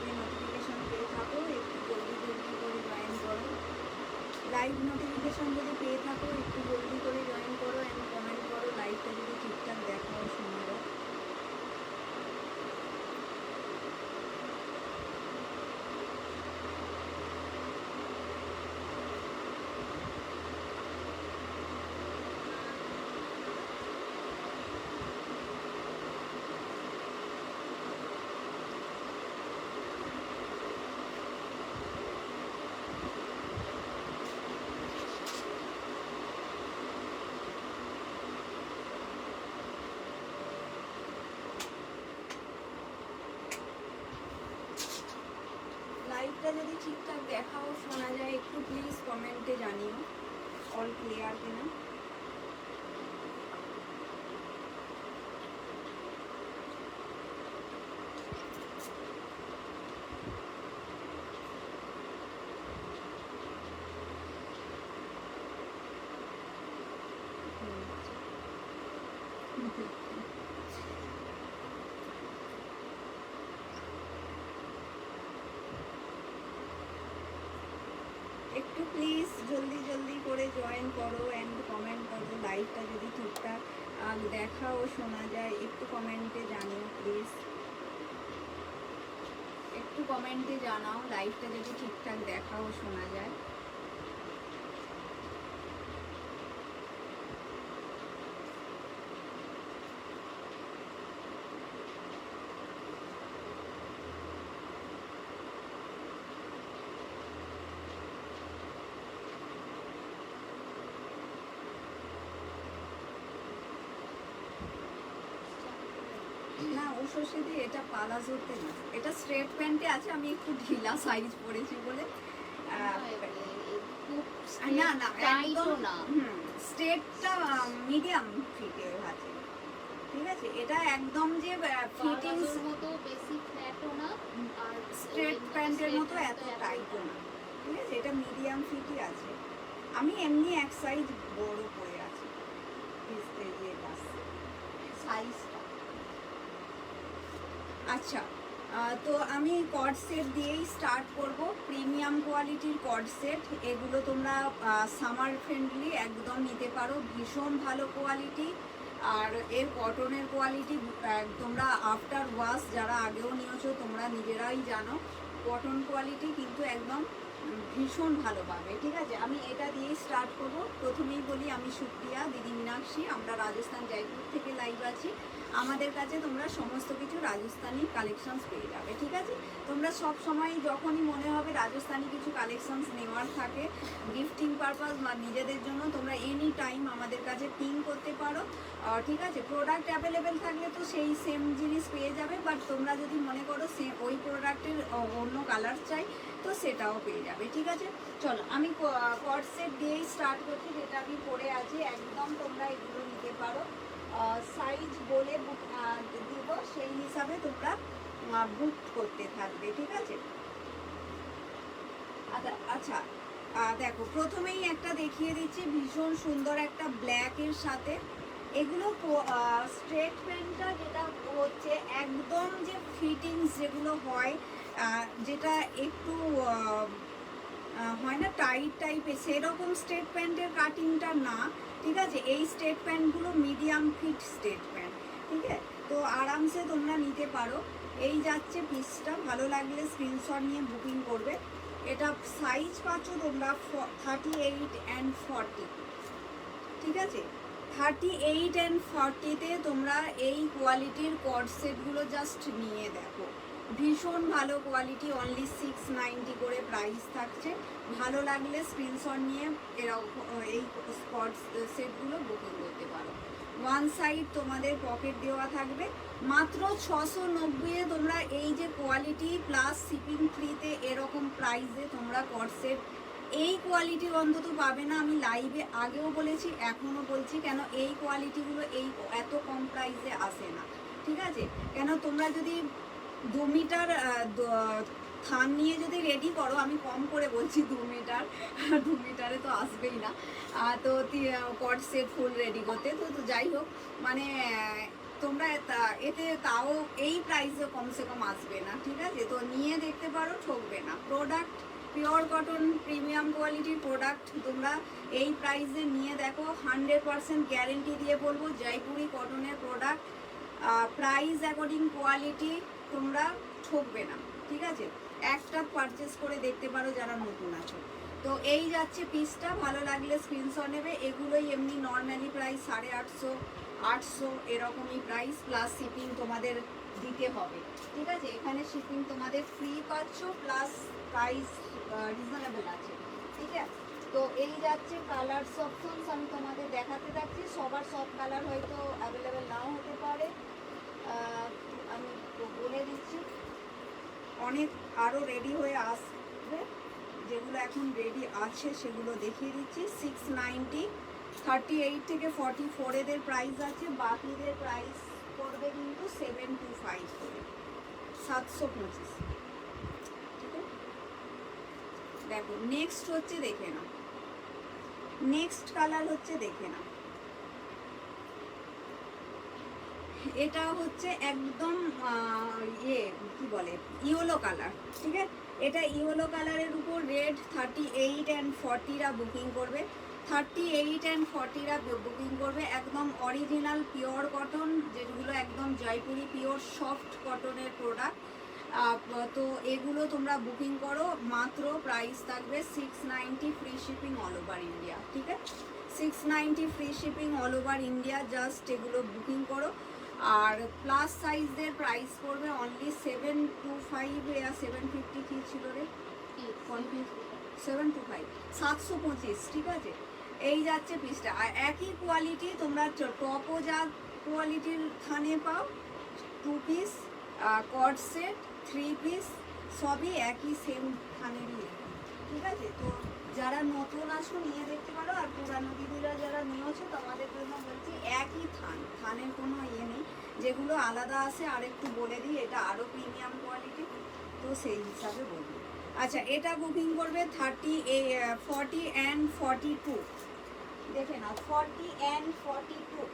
লাইভে নোটিফিকেশন পেয়ে থাকো একটু জলদি জলদি করে জয়েন করো। লাইভ নোটিফিকেশন যদি পেয়ে থাকো একটু জলদি করে জয়েন করো অ্যান্ড কমেন্ট করো, লাইভটা যদি ঠিকঠাক দেখা ও শোনা যায়। লাইভটা যদি ঠিকঠাক দেখা ও শোনা যায় একটু প্লিজ কমেন্টে জানিও অল ক্লিয়ার কিনা। একটু প্লিজ জলদি জলদি করে জয়েন করো অ্যান্ড কমেন্ট করো, লাইভটা যদি ঠিকঠাক দেখা ও শোনা যায় একটু কমেন্টে জানিও প্লিজ, একটু কমেন্টে জানাও লাইভটা যদি ঠিকঠাক দেখা ও শোনা যায়। না উষসিদি এটা পালাজোতে না, এটা স্ট্রেট প্যান্টে আছে, আমি একটু ঢিলা সাইজ পরেছি বলে। না না একদম না, স্ট্রেটটা মিডিয়াম ফিটে আছে, ঠিক আছে। এটা একদম যে ফিটিংস মতো বেশি ফ্ল্যাটও না আর স্ট্রেট প্যান্টের মতো এত টাইটও না, ঠিক আছে। এটা মিডিয়াম ফিটই আছে, আমি এমনি এক সাইজ বড় পরে আছি সাইজটা। আচ্ছা তো আমি কর্ড সেট দিয়েই স্টার্ট করব। প্রিমিয়াম কোয়ালিটির কর্ড সেট, এগুলো তোমরা সামার ফ্রেন্ডলি একদম নিতে পারো, ভীষণ ভালো কোয়ালিটি। আর এর কটনের কোয়ালিটি তোমরা আফটার ওয়াশ যারা আগেও নিয়েছো তোমরা নিজেরাই জানো, কটন কোয়ালিটি কিন্তু একদম ভীষণ ভালো পাবে, ঠিক আছে। আমি এটা দিয়েই স্টার্ট করব। প্রথমেই বলি আমি সুপ্রিয়া, দিদি মীনাক্ষী, আমরা রাজস্থান জয়পুর থেকে লাইভ আছি। আমাদের কাছে তোমরা সমস্ত কিছু রাজস্থানি কালেকশনস পেয়ে যাবে, ঠিক আছে। তোমরা সব সময় যখনই মনে হবে রাজস্থানি কিছু কালেকশনস নেওয়ার থাকে গিফটিং পারপাস বা নিজেদের জন্য, তোমরা এনি টাইম আমাদের কাছে পিং করতে পারো, ঠিক আছে। প্রোডাক্ট অ্যাভেলেবেল থাকলে তো সেই সেম জিনিস পেয়ে যাবে, বাট তোমরা যদি মনে করো ওই প্রোডাক্টের অন্য কালার চাই তো সেটাও পেয়ে যাবে, ঠিক আছে। চলো আমি কর্ড সেট দিয়েই স্টার্ট করছি, যেটা আমি পরে আছি একদম তোমরা এগুলো নিতে পারো। সাইজ বলে দিব, সেই হিসাবে তোমরা বুক করতে থাকবে, ঠিক আছে। আচ্ছা দেখো প্রথমেই একটা দেখিয়ে দিচ্ছি, ভীষণ সুন্দর একটা ব্ল্যাকের সাথে। এগুলো স্ট্রেট প্যান্টটা যেটা হচ্ছে একদম যে ফিটিংস যেগুলো হয়, যেটা একটু হয় না টাইট টাইপের, সেরকম স্ট্রেট প্যান্টের কাটিংটা না, ঠিক আছে। এই স্ট্রেট প্যান্টগুলো মিডিয়াম ফিট স্ট্রেট প্যান্ট, ঠিক আছে। তো আরামসে তোমরা নিতে পারো। এই যাচ্ছে পিসটা, ভালো লাগলে স্ক্রিনশট নিয়ে বুকিং করবে। এটা সাইজ পাচ্ছ তোমরা 38 অ্যান্ড 40, ঠিক আছে। 38 অ্যান্ড 40-তে তোমরা এই কোয়ালিটির কর্ড সেটগুলো জাস্ট নিয়ে দেখো, ভীষণ ভালো কোয়ালিটি, অনলি 690 করে প্রাইস থাকছে। ভালো লাগলে স্ক্রিনশট নিয়ে এরকম এই কর্ড সেটগুলো বুকিং করতে পারো। ওয়ান সাইড তোমাদের পকেট দেওয়া থাকবে, মাত্র 690-এ তোমরা এই যে কোয়ালিটি প্লাস শিপিং ফ্রিতে এরকম প্রাইসে তোমরা কর্ড সেট এই কোয়ালিটির অন্তত পাবে না। আমি লাইভে আগেও বলেছি এখনও বলছি, কেন এই কোয়ালিটিগুলো এই এত কম প্রাইসে আসে না, ঠিক আছে। কেন তোমরা যদি 2 মিটার থান নিয়ে যদি রেডি করো, আমি কম করে বলছি 2 মিটার, 2 মিটারে তো আসবেই না, তো কর্ড সেট ফুল রেডি করতে, তো যাই হোক মানে তোমরা এতে তাও এই প্রাইসে কমসে কম আসবে না, ঠিক আছে? তো নিয়ে দেখতে পারো, ঠকবে না। প্রোডাক্ট পিওর কটন প্রিমিয়াম কোয়ালিটির প্রোডাক্ট তোমরা এই প্রাইসে নিয়ে দেখো, 100% গ্যারেন্টি দিয়ে বলবো জয়পুরি কটনের প্রোডাক্ট, প্রাইস অ্যাকর্ডিং কোয়ালিটি, তোমরা ঠকবে না, ঠিক আছে? একটা পারচেস করে দেখতে পারো যারা নতুন আছো। তো এই যাচ্ছে পিসটা, ভালো লাগলে স্ক্রিনশট নেবে। এগুলোই এমনি নর্মালি প্রাইস 850, 800 এরকমই প্রাইস, প্লাস শিপিং তোমাদের দিতে হবে, ঠিক আছে? এখানে শিপিং তোমাদের ফ্রি পাচ্ছ, প্লাস প্রাইস রিজনেবল আছে, ঠিক আছে? তো এই যাচ্ছে কালারস অপশনস, আমি তোমাদের দেখাতে থাকছি। সবার সব কালার হয়তো অ্যাভেলেবেল নাও হতে পারে, আমি তো বলে দিচ্ছি। অনেক আরও রেডি হয়ে আসবে, যেগুলো এখন রেডি আছে সেগুলো দেখিয়ে দিচ্ছি। 690, 38 থেকে 44 এদের প্রাইস আছে, বাকিদের প্রাইস পড়বে কিন্তু 725 করে, 725, ঠিক আছে? দেখো নেক্সট হচ্ছে, দেখে নাও, নেক্সট কালার হচ্ছে, দেখে নাও। এটা হচ্ছে একদম কি বলে, ইয়েলো কালার, ঠিক আছে? এটা ইয়েলো কালারের উপর রেড, 38 অ্যান্ড 40রা বুকিং করবে, 38 অ্যান্ড 40রা বুকিং করবে। একদম অরিজিনাল পিওর কটন, যেগুলো একদম জয়পুরি পিওর সফট কটনের প্রোডাক্ট। তো এগুলো তোমরা বুকিং করো, মাত্র প্রাইস থাকবে 690, free shipping all over India, ঠিক আছে? 690 free shipping all over India, just এগুলো বুকিং করো। আর প্লাস সাইজদের প্রাইস পড়বে অনলি 725 या 750 কি ছিল রে, 725, 725, ঠিক আছে? এই যাচ্ছে পিসটা। আর একই কোয়ালিটি তোমরা টপও যা কোয়ালিটির থানে পাও, 2 পিস কট সেট, 3 পিস, সবই একই সেম থানেরই, ঠিক আছে? তো যারা নতুন আসো নিয়ে দেখতে পারো, আর পুরানো দিদিরা যারা নিয়েছো তোমাদের জন্য বলছি একই থানের কোনো ইয়ে নেই। যেগুলো আলাদা আছে আর একটু বলে দিই, এটা আরও প্রিমিয়াম কোয়ালিটি, তো সেই হিসাবে বলবো। আচ্ছা, এটা বুকিং করবে 40 অ্যান্ড 42, দেখে নাও 40 অ্যান্ড 42,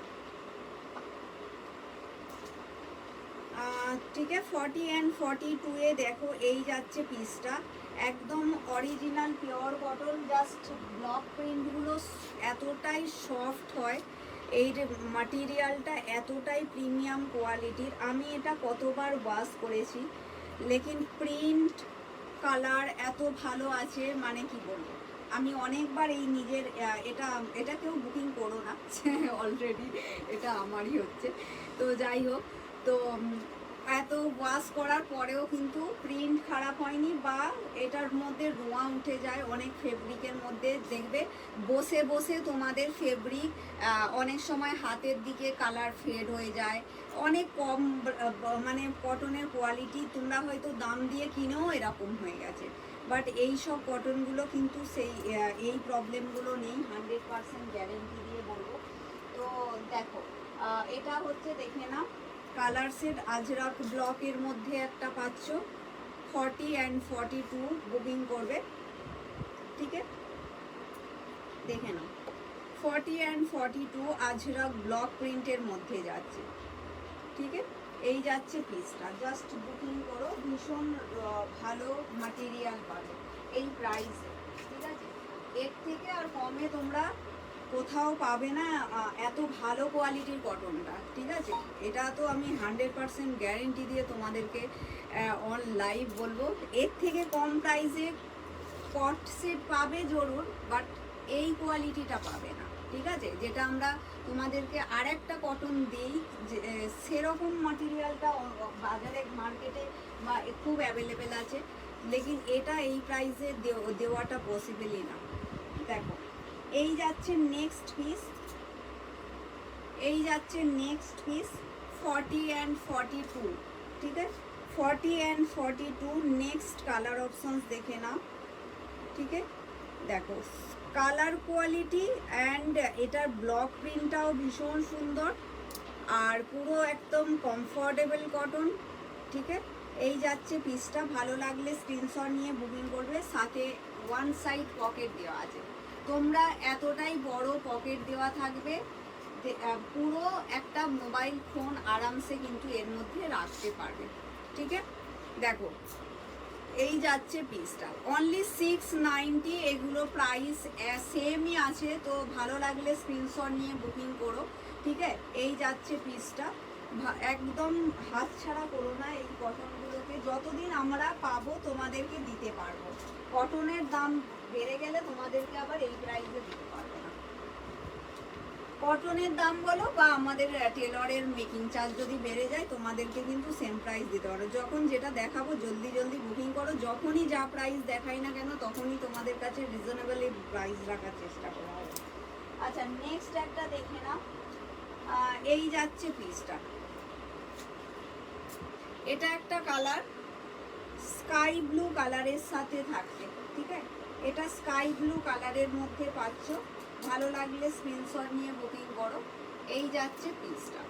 ঠিক আছে? 40 অ্যান্ড 42 এ দেখো এই যাচ্ছে পিসটা, একদম original pure cotton, just block প্রিন্টগুলো এতটাই সফট হয়, এই মাটেরিয়ালটা এতটাই প্রিমিয়াম কোয়ালিটির। আমি এটা কতবার ওয়াশ করেছি, লেকিন প্রিন্ট কালার এত ভালো আছে, মানে কি বলবো। আমি অনেকবার এই নিজের এটা কেউ বুকিং করো না, অলরেডি এটা আমারই হচ্ছে। তো যাই হোক, তো এত ওয়াশ করার পরেও কিন্তু প্রিন্ট খারাপ হয়নি, বা এটার মধ্যে রোঁয়া উঠে যায় অনেক ফেব্রিকের মধ্যে, দেখবে বসে বসে তোমাদের ফেব্রিক অনেক সময় হাতের দিকে কালার ফেড হয়ে যায়, অনেক কম মানে কটনের কোয়ালিটি, তোমরা হয়তো দাম দিয়ে কিনেও এরকম হয়ে গেছে। বাট এই সব কটনগুলো কিন্তু সেই এই প্রবলেমগুলো নেই, 100% গ্যারেন্টি দিয়ে বলবো। তো দেখো এটা হচ্ছে, দেখে নাও, কালার সেট আজরাক ব্লকের মধ্যে একটা পাচ্ছ, 40 অ্যান্ড 42 বুকিং করবে, ঠিক আছে? দেখে নাও 40 অ্যান্ড 42 আজরাক ব্লক প্রিন্টের মধ্যে যাচ্ছে, ঠিক আছে? এই যাচ্ছে পিসটা, জাস্ট বুকিং করো, ভীষণ ভালো মাটেরিয়াল পাবে এই প্রাইসে, ঠিক আছে? এর থেকে আর কমে তোমরা কোথাও পাবে না এত ভালো কোয়ালিটির কটনটা, ঠিক আছে? এটা তো আমি 100% গ্যারেন্টি দিয়ে তোমাদেরকে অন লাইভ বলবো। এর থেকে কম প্রাইসে কট সেট পাবে জরুর, বাট এই কোয়ালিটিটা পাবে না, ঠিক আছে? যেটা আমরা তোমাদেরকে আরেকটা কটন দিই, সেরকম মাটেরিয়ালটা বাজারে মার্কেটে বা খুব অ্যাভেলেবেল আছে, লেকিন এটা এই প্রাইসে দেওয়াটা পসিবলই না। দেখো এই যাচ্ছে নেক্সট পিস, এই যাচ্ছে নেক্সট পিস 40 অ্যান্ড 42, ঠিক আছে? 40 অ্যান্ড 42 নেক্সট কালার অপশনস দেখে নাও, ঠিক আছে? দেখো কালার কোয়ালিটি অ্যান্ড এটার ব্লক প্রিন্টটাও ভীষণ সুন্দর, আর পুরো একদম কমফোর্টেবল কটন, ঠিক আছে? এই যাচ্ছে পিসটা, ভালো লাগলে স্ক্রিনশট নিয়ে বুকিং করবে। সাথে ওয়ান সাইড পকেট দেওয়া আছে, তোমরা এতটাই বড় পকেট দেওয়া থাকবে, পুরো একটা মোবাইল ফোন আরামসে কিন্তু এর মধ্যে রাখতে পারবে। ঠিক আছে, দেখো এই যাচ্ছে পিসটা অনলি 690। এগুলো প্রাইস সেমই আছে, তো ভালো লাগলে স্ক্রিনশট নিয়ে বুকিং করো। ঠিক আছে, এই যাচ্ছে পিসটা। একদম হাতছাড়া করো না এই কটনগুলোকে, যতদিন আমরা পাবো তোমাদেরকে দিতে পারবো। কটনের দাম বেড়ে গেলে তোমাদেরকে আবার এই প্রাইসে দিতে পারবো না। কটনের দাম বলো বা আমাদের টেলরের মেকিং চার্জ যদি বেড়ে যায় তোমাদেরকে কিন্তু সেম প্রাইস দিতে পারো। যখন যেটা দেখাবো জলদি জলদি বুকিং করো, যখনই যা প্রাইস দেখাই না কেন তখনই তোমাদের কাছে রিজনেবলি প্রাইস রাখার চেষ্টা করা হবে। আচ্ছা, নেক্সট একটা দেখে নাও। এই যাচ্ছে পিসটা, এটা একটা কালার স্কাই ব্লু কালারের সাথে থাকবে। ঠিক আছে, এটা স্কাই ব্লু কালারের মধ্যে পাচ্ছ, ভালো লাগলে স্ক্রিনশট নিয়ে বুকিং করো। এই যাচ্ছে পিসটা,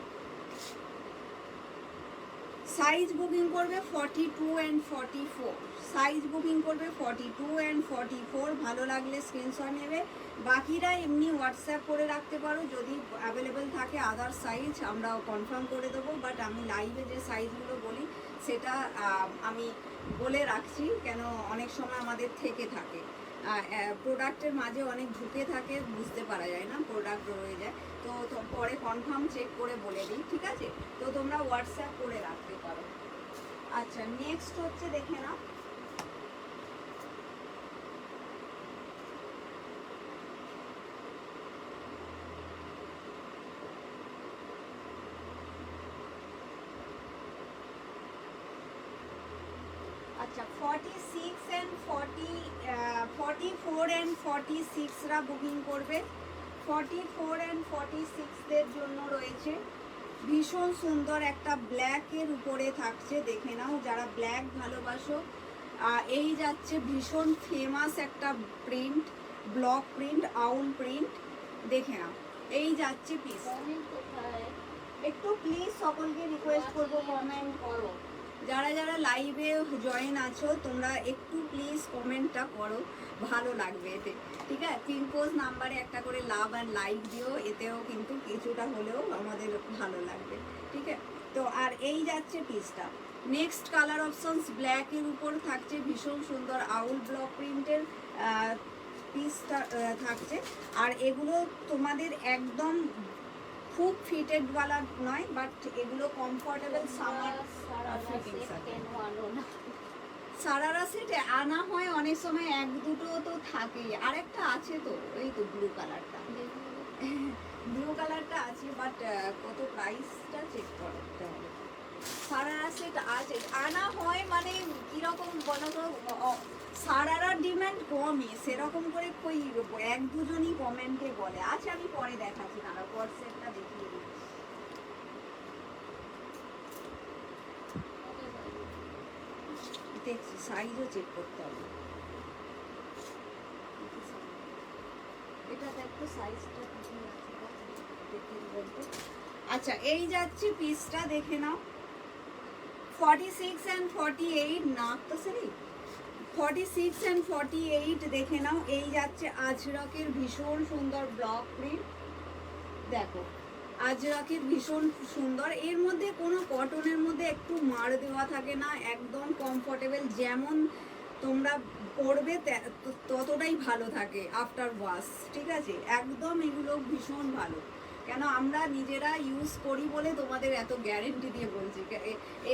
সাইজ বুকিং করবে 42 অ্যান্ড 44, সাইজ বুকিং করবে 42 অ্যান্ড 44। ভালো লাগলে স্ক্রিনশট নেবে, বাকিরা এমনি হোয়াটসঅ্যাপ করে রাখতে পারো, যদি অ্যাভেলেবেল থাকে আদার সাইজ আমরা কনফার্ম করে দেবো। বাট আমি লাইভে যে সাইজগুলো বলি সেটা আমি বলে রাখছি, কেন অনেক সময় আমাদের থেকে থাকে প্রোডাক্টের মাঝে অনেক ঢুকে থাকে, বুঝতে পারা যায় না, প্রোডাক্ট রয়ে যায়। তো পরে কনফার্ম চেক করে বলে দিই। ঠিক আছে, তো তোমরা হোয়াটসঅ্যাপ করে রাখতে পারো। আচ্ছা, নেক্সট হচ্ছে দেখে নাও। আচ্ছা, 46 অ্যান্ড 44 অ্যান্ড 46রা বুকিং করবে। 44 অ্যান্ড 46দের জন্য রয়েছে ভীষণ সুন্দর একটা ব্ল্যাকের উপরে থাকছে, দেখে নাও যারা ব্ল্যাক ভালোবাসো। এই যাচ্ছে ভীষণ ফেমাস একটা প্রিন্ট, ব্লক প্রিন্ট, আউল প্রিন্ট, দেখে নাও। এই যাচ্ছে পিস। একটু প্লিজ সকলকে রিকোয়েস্ট করবো কমেন্ট করো, যারা যারা লাইভে জয়েন আছো তোমরা একটু প্লিজ কমেন্টটা করো, ভালো লাগবে এতে। ঠিক আছে, পিনপোজ নাম্বারে একটা করে লাভ আর লাইক দিও, এতেও কিন্তু কিছুটা হলেও আমাদের ভালো লাগবে। ঠিক আছে, তো আর এই যাচ্ছে পিসটা। নেক্সট কালার অপশনস ব্ল্যাকের উপর থাকছে, ভীষণ সুন্দর আউল ব্লক প্রিন্টের পিসটা থাকছে। আর এগুলো তোমাদের একদম খুব ফিটেডওয়ালা নয়, বাট এগুলো কমফোর্টেবল সামার ফিটিংস আছে। সারারা সেটে আনা হয় অনেক সময়, এক দুটো তো থাকেই, আর একটা আছে তো এই তো ব্লু কালারটা, ব্লু কালারটা আছে, বাট কত প্রাইসটা চেক করতে হবে। সারারা সেট আছে, আনা হয়, মানে কিরকম বলো তো, সারারার ডিমান্ড কমই, সেরকম করে কই এক দুজনই কমেন্টে বলে। আচ্ছা, আমি পরে দেখাচ্ছি, তারা হোয়াটসঅ্যাপটা দেখিয়ে দিই। দেখছি সাইজও চেক করতে হবে, এটা দেখো সাইজটা কোথায় আছে দেখে বলতে। আচ্ছা, এই যাচ্ছে পিসটা, দেখে নাও। 46 অ্যান্ড 48 না তো সরি 46 অ্যান্ড 48 দেখে নাও। এই যাচ্ছে আজরাকের ভীষণ সুন্দর ব্লক প্রিন্ট, দেখো আজরাকের ভীষণ সুন্দর। এর মধ্যে কোনো কটনের মধ্যে একটু মার দেওয়া থাকে না, একদম কমফোর্টেবল, যেমন তোমরা পরবে ততটাই ভালো থাকে আফটার ওয়াশ। ঠিক আছে, একদম এগুলো ভীষণ ভালো, কেন আমরা নিজেরা ইউজ করি বলে তোমাদের এত গ্যারেন্টি দিয়ে বলছি।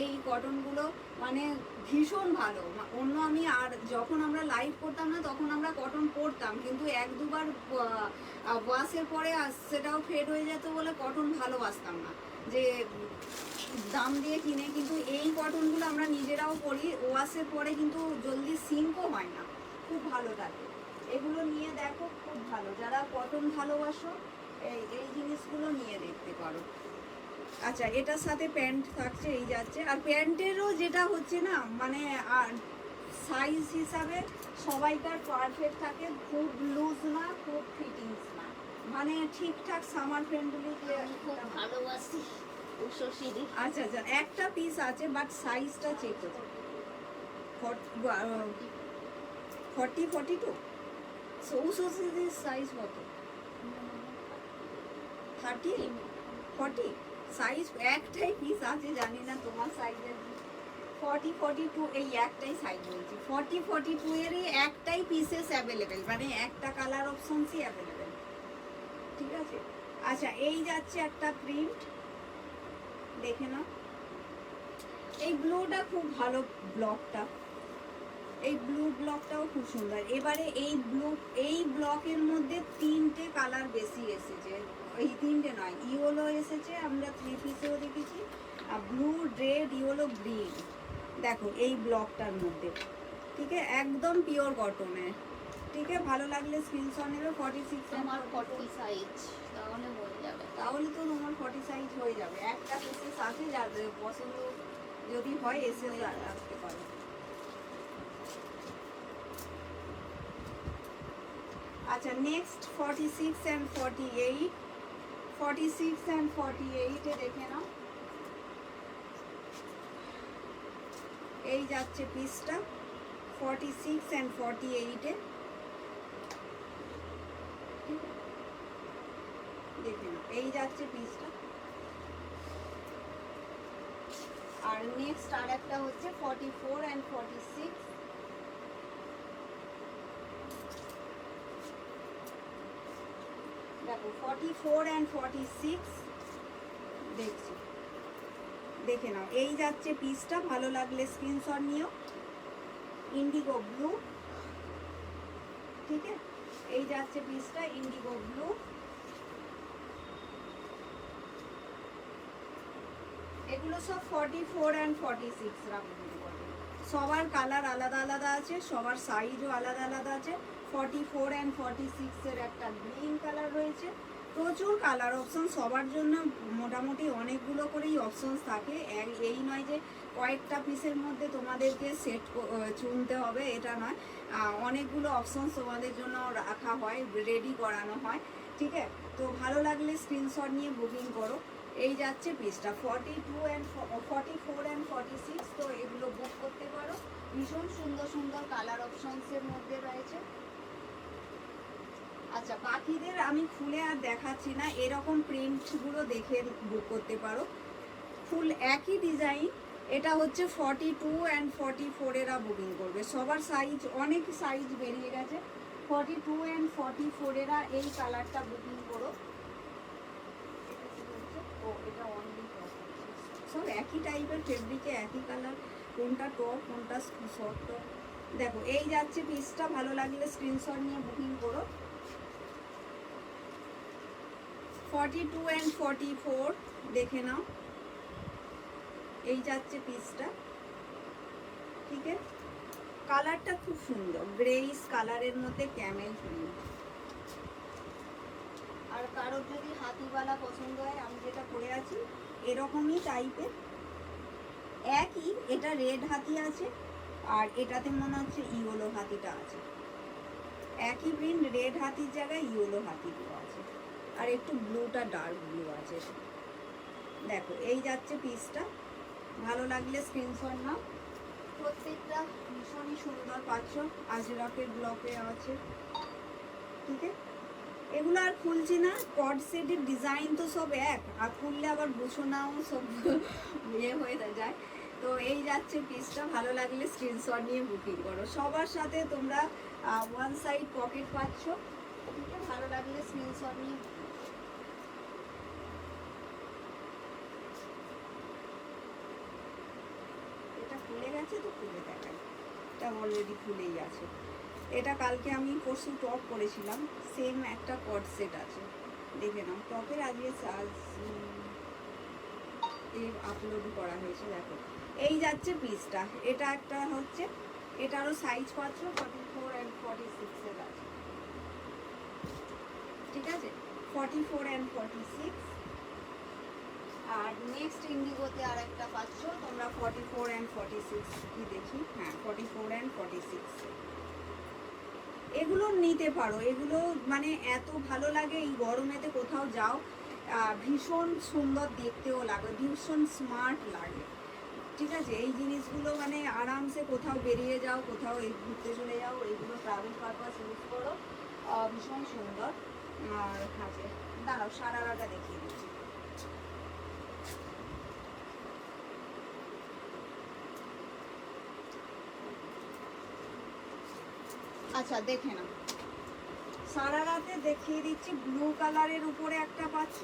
এই কটনগুলো মানে ভীষণ ভালো। অন্য আমি আর যখন আমরা লাইভ করতাম না তখন আমরা কটন পরতাম, কিন্তু এক দুবার ওয়াশের পরে সেটাও ফেড হয়ে যেত বলে কটন ভালোবাসতাম না, যে দাম দিয়ে কিনে। কিন্তু এই কটনগুলো আমরা নিজেরাও পরি, ওয়াশের পরে কিন্তু জলদি সিঙ্কও হয় না, খুব ভালো থাকে। এগুলো নিয়ে দেখো, খুব ভালো, যারা কটন ভালোবাসো এই জিনিসগুলো নিয়ে দেখতে পারো। আচ্ছা, এটার সাথে প্যান্ট থাকছে, এই যাচ্ছে। আর প্যান্টেরও যেটা হচ্ছে না, মানে আর সাইজ হিসাবে সবাইকার পারফেক্ট থাকে, খুব লুজ না, খুব ফিটিংস না, মানে ঠিকঠাক সামার ফ্রেন্ডলি। ভালোবাসি। আচ্ছা আচ্ছা, একটা পিস আছে, বাট সাইজটা চেক করতে 40 42 সৌসির সাইজ কত? 30 40 সাইজ একটাই পিস আছে, জানি না তোমার সাইজের 40 42 এই একটাই সাইজ বলছি, 40 42 এরই একটাই পিসেস অ্যাভেলেবেল, মানে একটা কালার অপশনসই অ্যাভেলেবেল। ঠিক আছে, আচ্ছা এই যাচ্ছে একটা প্রিন্ট, দেখে নাও। এই ব্লুটা খুব ভালো ব্লকটা, এই ব্লু ব্লকটাও খুব সুন্দর। এবারে এই ব্লকের মধ্যে 3টে কালার বেশি এসেছে, এই 3টে নয়, ইয়েলো এসেছে, আমরা 3 পিসেও দেখেছি, আর ব্লু রেড ইয়েলো গ্রিন। দেখো এই ব্লকটার মধ্যে, ঠিক আছে, একদম পিওর কটনের। ঠিক আছে, ভালো লাগলে স্ক্রিনশট নেবে। 46 আমার 40 সাইজ, তাহলে হয়ে যাবে। তাহলে তো তোমার 40 সাইজ হয়ে যাবে। একটা পিসেস আছে, যাদের পছন্দ যদি হয় এসে রাখতে পারো। আচ্ছা নেক্সট 46 অ্যান্ড 48, 46 অ্যান্ড 48 এ দেখে নাও। এই যাচ্ছে পিসটা 46 অ্যান্ড 48 এ, দেখে নাও এই যাচ্ছে পিসটা। আর নেক্সট আর একটা হচ্ছে 44 অ্যান্ড 46, দেখো 44 অ্যান্ড 46 দেখছি, দেখে নাও এই যাচ্ছে পিসটা। ভালো লাগলে স্ক্রিনশট নিও। ইন্ডিগো ব্লু, ঠিক আছে, এই যাচ্ছে পিসটা ইন্ডিগো ব্লু। এগুলো সব 44 অ্যান্ড 46 রাখুন, সবার কালার আলাদা আলাদা আছে, সবার সাইজও আলাদা আলাদা আছে। 44 অ্যান্ড 46 এর একটা গ্রিন কালার রয়েছে। প্রচুর কালার অপশন, সবার জন্য মোটামুটি অনেকগুলো করেই অপশনস থাকে। এই নয় যে কয়েকটা পিসের মধ্যে তোমাদেরকে সেট চুনতে হবে, এটা নয়, অনেকগুলো অপশনস তোমাদের জন্য রাখা হয়, রেডি করানো হয়। ঠিক আছে, তো ভালো লাগলে স্ক্রিনশট নিয়ে বুকিং করো। এই যাচ্ছে পিসটা 42 অ্যান্ড 44 অ্যান্ড 46, তো এগুলো বুক করতে পারো। ভীষণ সুন্দর সুন্দর কালার অপশনসের মধ্যে রয়েছে। আচ্ছা বাকিদের আমি খুলে আর দেখাচ্ছি না, এরকম প্রিন্টগুলো দেখে বুক করতে পারো। ফুল একই ডিজাইন, এটা হচ্ছে 42 অ্যান্ড 44 এরা বুকিং করবে। সবার সাইজ, অনেক সাইজ বেরিয়ে গেছে। 42 অ্যান্ড 44 এরা এই কালারটা বুকিং করো। ও এটা অনলি টপ, সব একই টাইপের ফেব্রিকে, একই কালার, কোনটা টপ কোনটা শর্ট টপ। দেখো এই যাচ্ছে পিসটা, ভালো লাগলে স্ক্রিনশট নিয়ে বুকিং করো। 42 অ্যান্ড 44 দেখে নাও, এই যাচ্ছে পিসটা। ঠিক আছে, কালারটা খুব সুন্দর, গ্রেইস কালারের মধ্যে ক্যামেল প্রিন্ট। আর কারোর যদি হাতিওয়ালা পছন্দ হয়, আমি যেটা পরে আছি এরকমই টাইপের, একই, এটা রেড হাতি আছে আর এটাতে মনে হচ্ছে ইয়েলো হাতিটা আছে। একই প্রিন্ট, রেড হাতির জায়গায় ইয়েলো হাতি দেওয়া আছে, আর একটু ব্লুটা ডার্ক ব্লু আছে। দেখো এই যাচ্ছে পিসটা, ভালো লাগলে স্ক্রিনশট নাও। প্রত্যেকটা ভীষণই সুন্দর পাচ্ছ, আজরাকের ব্লকে আছে। ঠিক আছে, এগুলো আর খুলছি না, কর্ড সেটের ডিজাইন তো সব এক, আর খুললে আবার গুছোনাও সব ইয়ে হয়ে যায়। তো এই যাচ্ছে পিসটা, ভালো লাগলে স্ক্রিনশট নিয়ে বুকিং করো। সবার সাথে তোমরা ওয়ান সাইড পকেট পাচ্ছ। ঠিক আছে, ভালো লাগলে স্ক্রিনশট নিয়ে। এটা খুলে গেছে, তো খুলে দেখাই, এটা অলরেডি খুলেই আছে। এটা কালকে আমি পরশু টপ করেছিলাম, সেম একটা কর্ড সেট আছে, দেখে নাও। টপের আজকে আপলোড করা হয়েছে, দেখো এই যাচ্ছে পিসটা। এটা একটা হচ্ছে, এটারও সাইজ পাচ্ছ 44 অ্যান্ড 46 এর আছে। ঠিক আছে, 44 অ্যান্ড 46। আর নেক্সট ইন্ডিগোতে আর একটা পাচ্ছ তোমরা 44 অ্যান্ড 46, কি দেখি, হ্যাঁ 44 অ্যান্ড 46। এগুলো নিতে পারো, এগুলো মানে এত ভালো লাগে এই গরমেতে কোথাও যাও, ভীষণ সুন্দর দেখতেও লাগে, ভীষণ স্মার্ট লাগে। ঠিক আছে, এই জিনিসগুলো মানে আরামসে কোথাও বেরিয়ে যাও, কোথাও এই ঘুরতে চলে যাও, এইগুলো ট্রাভেল পারপাস ইউজ করো, ভীষণ সুন্দর। আর আছে দাঁড়াও সারারাটা দেখিয়ে দিচ্ছি। আচ্ছা দেখে নাও, সারারাতে দেখিয়ে দিচ্ছি। ব্লু কালারের উপরে একটা পাচ্ছ,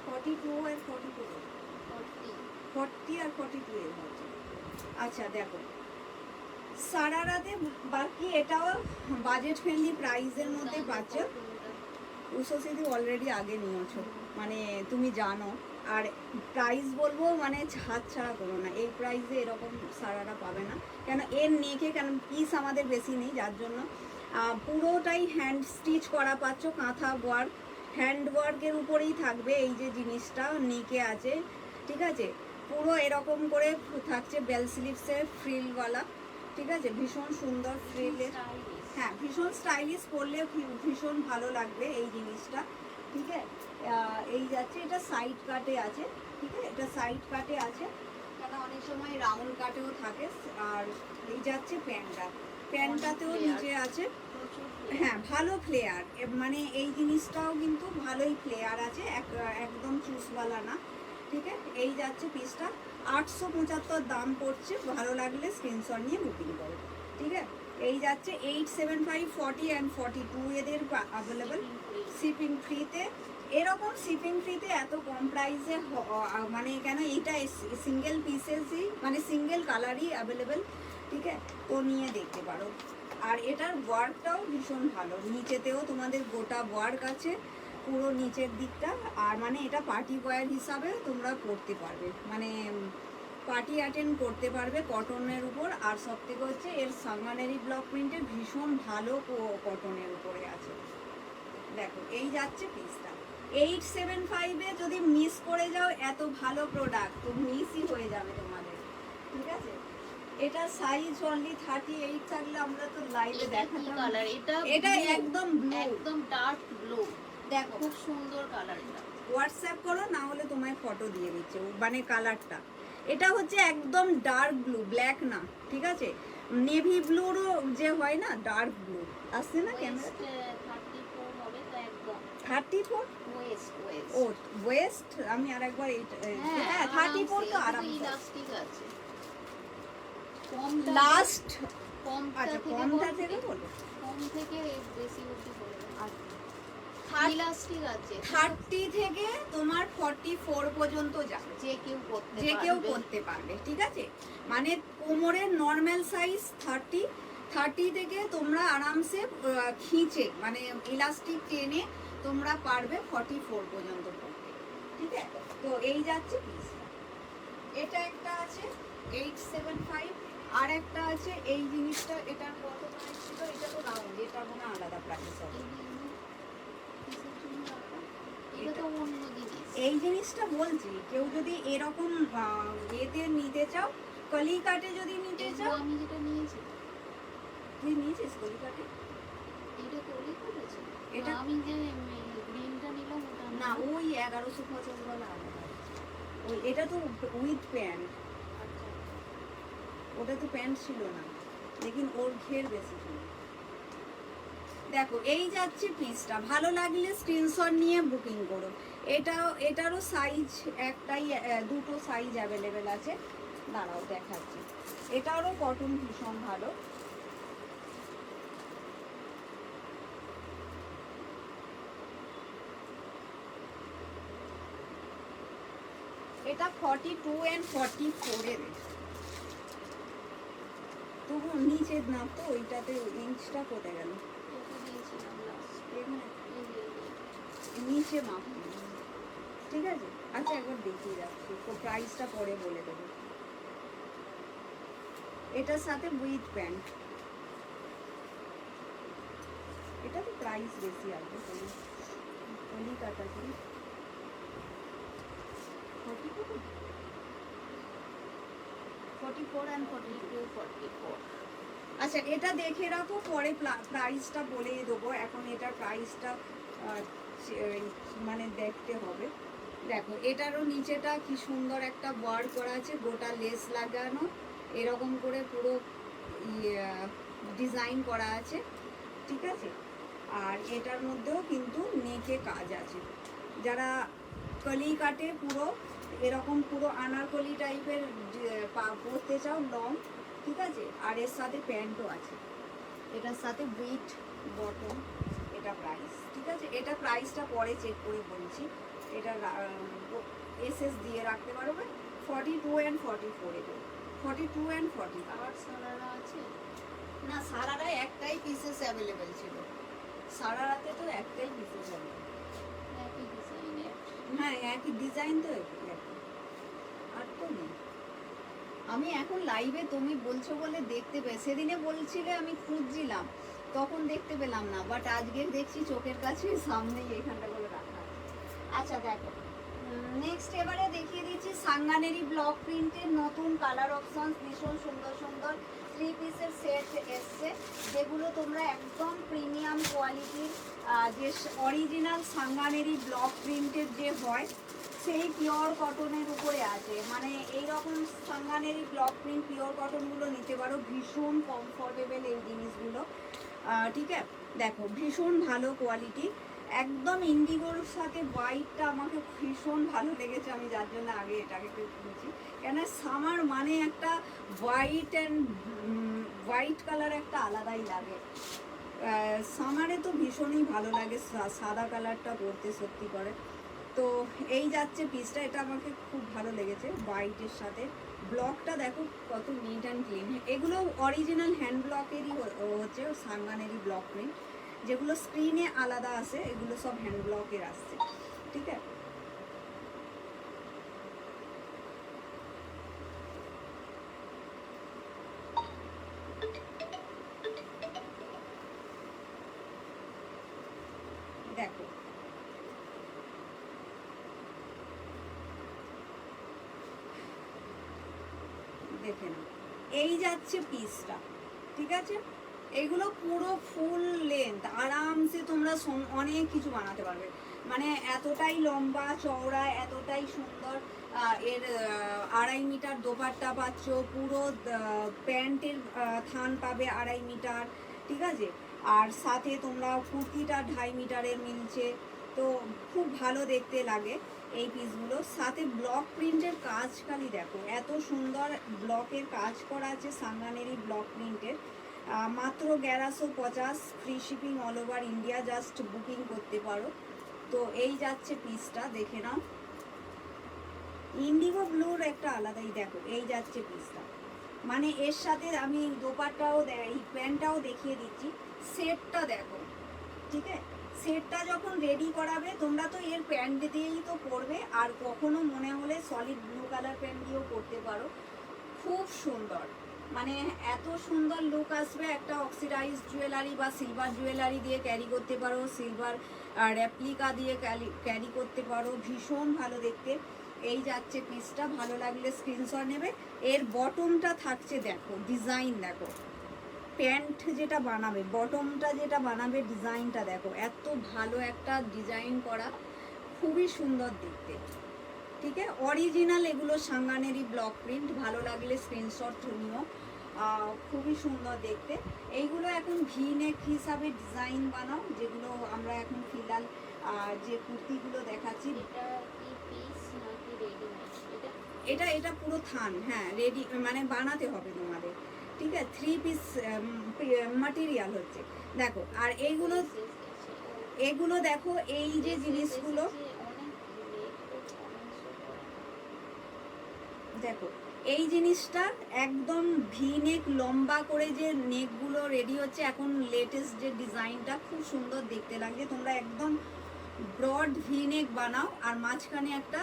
42 আর 42, 40 আর 42 এর মধ্যে। আচ্ছা দেখো সারারাতে বাকি এটাও বাজেট ফ্রেন্ডলি প্রাইসের মধ্যে পাচ্ছ। উষসিদি অলরেডি আগে নিয়েছো, মানে তুমি জানো। আর প্রাইস বলবো মানে হাত ছাড়া করো না, এই প্রাইসে এরকম সারারা পাবে না। কেন এর নেকে, কেন পিস আমাদের বেশি নেই, যার জন্য পুরোটাই হ্যান্ড স্টিচ করা পাচ্ছ, কাঁথা ওয়ার্ক, হ্যান্ড ওয়ার্কের উপরেই থাকবে এই যে জিনিসটা নেকে আছে, ঠিক আছে। পুরো এরকম করে থাকছে বেল স্লিভসের ফ্রিলওয়ালা, ঠিক আছে, ভীষণ সুন্দর ফ্রিলের। হ্যাঁ ভীষণ স্টাইলিশ, পরলে ভীষণ ভালো লাগবে এই জিনিসটা, ঠিক আছে। এই যাচ্ছে, এটা সাইড কাটে আছে, ঠিক আছে, এটা সাইড কাটে আছে, কেন অনেক সময় রাউন্ড কাটেও থাকে। আর এই যাচ্ছে প্যান্টটা, প্যান্টটাতেও নিচে আছে, হ্যাঁ ভালো ফ্লেয়ার, মানে এই জিনিসটাও কিন্তু ভালোই ফ্লেয়ার আছে, একদম চুসওয়ালা না, ঠিক আছে। এই যাচ্ছে পিসটা 875 দাম পড়ছে, ভালো লাগলে স্ক্রিনশট নিয়ে বুকিং করো, ঠিক আছে। এই যাচ্ছে 875, 40 অ্যান্ড 42 এদের অ্যাভেলেবেল, শিপিং ফ্রিতে। এরকম শিপিং ফ্রিতে এত কম প্রাইসে মানে কেন এইটা সিঙ্গেল পিসেসই, মানে সিঙ্গেল কালারই অ্যাভেলেবেল, ঠিক আছে, তো নিয়ে দেখতে পারো। আর এটার ওয়ার্কটাও ভীষণ ভালো, নিচেতেও তোমাদের গোটা ওয়ার্ক আছে পুরো নিচের দিকটা। আর মানে এটা পার্টি ওয়্যার হিসাবে তোমরা পরতে পারবে, মানে পার্টি অ্যাটেন্ড করতে পারবে কটনের উপর। আর সব থেকে হচ্ছে এর সামানেরি ব্লক প্রিন্টের ভীষণ ভালো কটনের উপরে আছে। দেখো এই যাচ্ছে পিসটা 875-এ, যদি মিস করে যাও এত ভালো প্রোডাক্ট তো মিসই হয়ে যাবে তোমাদের, ঠিক আছে। এটা সাইজ অনলি 38 থাকলে আমরা তো লাইভে দেখাতাম। কালার এটা একদম ব্লু, একদম ডার্ক ব্লু, দেখো খুব সুন্দর কালার। এটা হোয়াটসঅ্যাপ করো, না হলে তোমায় ফটো দিয়ে দিচ্ছে মানে কালারটা। এটা হচ্ছে একদম ডার্ক ব্লু, ব্ল্যাক না, ঠিক আছে। নেভি ব্লুরও যে হয় না ডার্ক ব্লু আসছে না ক্যামেরা, 34 হবে তো একদম 34 ওয়েস্ট ও ওয়েস্ট। আমি আরেকবার হ্যাঁ 34 তো আরাম ইলাস্টিক আছে। কম লাস্ট, কম আচ্ছা কমটা থেকে বলো, কম থেকে বেশি অবধি বলবো। ইলাস্টিক আছে 30 থেকে তোমার 44 পর্যন্ত যাবে, যে কেউ করতে পারবে, ঠিক আছে। মানে কোমরের নর্মাল সাইজ 30 থেকে তোমরা আরামসে খিঁচে মানে ইলাস্টিক টেনে তোমরা পারবে 44 পর্যন্ত পড়তে, ঠিক আছে। তো এই যাচ্ছে পিসটা, এটা একটা আছে 875, আর একটা আছে এই জিনিসটা, এটার কত প্রাইস ছিল, এটা তো রাউন্ড, এটা মনে আলাদা প্রাইস হবে। এই জিনিসটা বলছি কেউ যদি এরকম এতে নিতে চাও, কলিকাটে যদি নিতে চাও। আমি যেটা নিয়েছি, তুই নিয়েছিস কলিকাটে? এটা কলিকাট আছে, এটা আমি যে গ্রিনটা নিলাম ওটা না, ওই 1150 ওয়ালা আলাদা, ওই এটা তো উইথ প্যান্ট, ওটা তো প্যান্ট ছিল না, লেকিন ওর ঘের বেশি ছিল। দেখো এই যাচ্ছে পিসটা, ভালো লাগলে স্ক্রিনশট নিয়ে বুকিং করো। এটারও সাইজ একটাই, দুটো সাইজ অ্যাভেলেবেল আছে, দাঁড়াও দেখাচ্ছি। এটারও কটন ভীষণ ভালো, এটা 42 and 44 এর। তবু নিচে না তো, ওইটাতে ইঞ্চটা কোথায় গেল, নিচে মাপ, ঠিক আছে। আচ্ছা একবার দেখিয়ে যাচ্ছি, তো প্রাইসটা পরে বলে দেবো। এটার সাথে উইথ প্যান্ট, এটা তো প্রাইস বেশি আসবে, কলিকাতা কি 44 and 44। আচ্ছা এটা দেখে রাখো, পরে প্রাইসটা বলে দেবো, এখন এটার প্রাইসটা মানে দেখতে হবে। দেখো এটারও নিচেটা কি সুন্দর একটা ওয়ার্ক করা আছে, গোটা লেস লাগানো, এরকম করে পুরো ডিজাইন করা আছে, ঠিক আছে। আর এটার মধ্যেও কিন্তু নেকে কাজ আছে। যারা কলি কাটে পুরো এরকম পুরো আনারকলি টাইপের পরতে চাও লং, ঠিক আছে। আর এর সাথে প্যান্টও আছে, এটার সাথে উইথ বটম। এটা প্রাইস, ঠিক আছে। এটা প্রাইসটা পরে চেক করে বলছি। এটা এসএস দিয়ে রাখতে পারবে 42 অ্যান্ড 44 এগুলো 42 অ্যান্ড 40। আর সারারা আছে? না, সারারা একটাই পিসেস অ্যাভেলেবেল ছিল, সারারাতে তো একটাই পিসেস অ্যাভেলেবেল। একই ডিজাইনের? হ্যাঁ, একই ডিজাইন তো একই, আর তো নেই। আমি এখন লাইভে তুমি বলছো বলে দেখতে পেয়ে, সেদিনে বলছিলে আমি খুঁজছিলাম তখন দেখতে পেলাম না, বাট আজকে দেখছি চোখের কাছে সামনেই এখানটা করে রাখা আছে। আচ্ছা দেখো, নেক্সট এবারে দেখিয়ে দিচ্ছি সাঙ্গানেরি ব্লক প্রিন্টের নতুন কালার অপশন, ভীষণ সুন্দর সুন্দর 3 পিসের সেট এসছে, যেগুলো তোমরা একদম প্রিমিয়াম কোয়ালিটির যে অরিজিনাল সাঙ্গানেরি ব্লক প্রিন্টের যে হয় সেই পিওর কটনের উপরে আছে। মানে এইরকম সাঙ্গানেরি ব্লক প্রিন্ট পিওর কটনগুলো নিতে পারো, ভীষণ কমফোর্টেবল এই জিনিসগুলো, ঠিক আছে। দেখো ভীষণ ভালো কোয়ালিটি, একদম ইন্ডিগোর সাথে হোয়াইটটা আমাকে ভীষণ ভালো লেগেছে, আমি যার জন্য আগে এটাকে কিনছি। কেন সামার মানে একটা হোয়াইট কালার একটা আলাদাই লাগে, সামারে তো ভীষণই ভালো লাগে সাদা কালারটা পরতে সত্যি করে। তো এই যাচ্ছে পিসটা, এটা আমাকে খুব ভালো লেগেছে হোয়াইটের সাথে। ব্লকটা দেখো কত নিট অ্যান্ড ক্লিন, এগুলো অরিজিনাল হ্যান্ড ব্লকেরই হচ্ছে সাঙ্গানেরই ব্লক প্রিন্ট, যেগুলো স্ক্রিনে আলাদা আসে এগুলো সব হ্যান্ড ব্লকের আসছে, ঠিক আছে। দেখো দেখে নাও, এই যাচ্ছে পিসটা, ঠিক আছে। এগুলো পুরো ফুল লেন্থ, আরামসে তোমরা অনেক কিছু বানাতে পারবে, মানে এতটাই লম্বা চওড়া, এতটাই সুন্দর। এর 2.5 মিটার দোপাট্টা পাচ্ছ, পুরো প্যান্টের থান পাবে 2.5 মিটার, ঠিক আছে। আর সাথে তোমরা কুর্তিটা 2.5 মিটারের মিলছে, তো খুব ভালো দেখতে লাগে এই পিসগুলো। সাথে ব্লক প্রিন্টের কাজ খালি দেখো, এত সুন্দর ব্লকের কাজ করা আছে সাঙ্গানেরি ব্লক প্রিন্টের। মাত্র 1150, free shipping all over India, just booking করতে পারো। তো এই যাচ্ছে পিসটা, দেখে নাও, ইন্ডিগো ব্লুর একটা আলাদাই দেখো, এই যাচ্ছে পিসটা। মানে এর সাথে আমি দোপাট্টাও এই প্যান্টটাও দেখিয়ে দিচ্ছি, সেটটা দেখো, ঠিক আছে। সেটটা যখন রেডি করাবে তোমরা তো এর প্যান্ট দিয়েই তো পরবে, আর কখনো মনে হলে সলিড ব্লু কালার প্যান্ট দিয়েও পরতে পারো, খুব সুন্দর। মানে এত সুন্দর লুক আসবে, একটা অক্সিডাইজ জুয়েলারি বা সিলভার জুয়েলারি দিয়ে ক্যারি করতে পারো, সিলভার রেপ্লিকা দিয়ে ক্যারি করতে পারো, ভীষণ ভালো দেখতে। এই যাচ্ছে পিসটা, ভালো লাগলে স্ক্রিনশট নেবে। এর বটমটা থাকছে দেখো, ডিজাইন দেখো, প্যান্ট যেটা বানাবে বটমটা যেটা বানাবে ডিজাইনটা দেখো, এত ভালো একটা ডিজাইন করা, খুবই সুন্দর দেখতে, ঠিক আছে। অরিজিনাল এগুলো সাঙ্গানেরই ব্লক প্রিন্ট, ভালো লাগলে স্ক্রিনশট নিও, খুবই সুন্দর দেখতে। এইগুলো এখন ভি নেক হিসাবে ডিজাইন বানাও, যেগুলো আমরা এখন ফিলহাল যে কুর্তিগুলো দেখাচ্ছি। এটা কি পিস নাকি রেডিমেড? এটা পুরো থান, হ্যাঁ রেডি, মানে বানাতে হবে তোমাদের, ঠিক আছে। 3 পিস মাটেরিয়াল হচ্ছে দেখো। আর এগুলো দেখো, এই যে জিনিসগুলো দেখো, এই জিনিসটা একদম ভি নেক লম্বা করে যে নেকগুলো রেডি হচ্ছে এখন, লেটেস্ট যে ডিজাইনটা খুব সুন্দর দেখতে লাগছে। তোমরা একদম ব্রড ভি নেক বানাও আর মাঝখানে একটা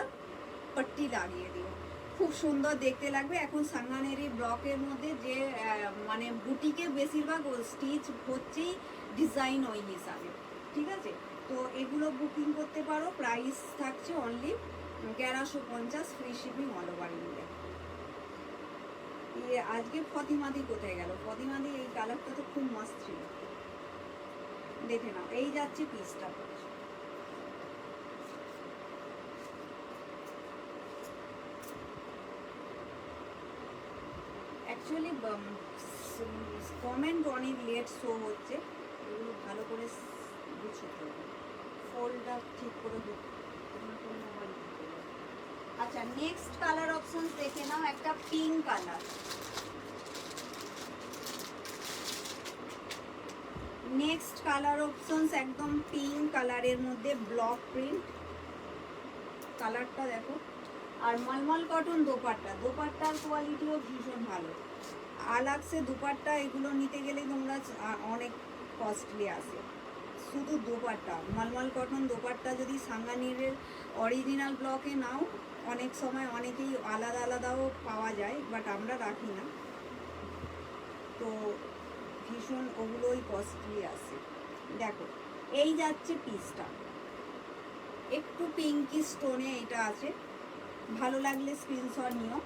পট্টি লাগিয়ে দিও, খুব সুন্দর দেখতে লাগবে। এখন সাঙ্গানেরি ব্লকের মধ্যে যে মানে বুটিকে বেশিরভাগ স্টিচ হচ্ছেই ডিজাইন ওই হিসাবে, ঠিক আছে। তো এগুলো বুকিং করতে পারো, প্রাইস থাকছে only 1150, free shipping all over India. আজকে ফতিমাদি কোথায় গেল? ফতিমাদি এই কালারটা তো খুব মস্ত ছিল, দেখে নাও, এই যাচ্ছে পিসটা। অ্যাকচুয়ালি কমেন্ট অনেক লেট শো হচ্ছে, এগুলো ভালো করে গুছোতে হবে, ফোল্ডটা ঠিক করে দিতে। আচ্ছা, নেক্সট কালার অপশনস দেখে নাও, একটা pink colour. Next colour options একদম পিঙ্ক কালারের মধ্যে ব্লক প্রিন্ট, কালারটা দেখো। আর মলমল কটন দোপাট্টা, দোপাট্টার কোয়ালিটিও ভীষণ ভালো। আলাক্সে দোপাট্টা এগুলো নিতে গেলে তোমরা অনেক কস্টলি আসে। শুধু দোপাট্টা, মলমল কটন দোপাট্টা যদি সাঙ্গানিরের অরিজিনাল ব্লকে নাও, অনেক সময় অনেকেই আলাদা আলাদাও পাওয়া যায়, বাট আমরা রাখি না, তো ভীষণ ওগুলোই কস্টলি আসে। দেখো এই যাচ্ছে পিসটা, একটু পিঙ্কি স্টোনে এটা আছে, ভালো লাগলে স্ক্রিনশট নিও।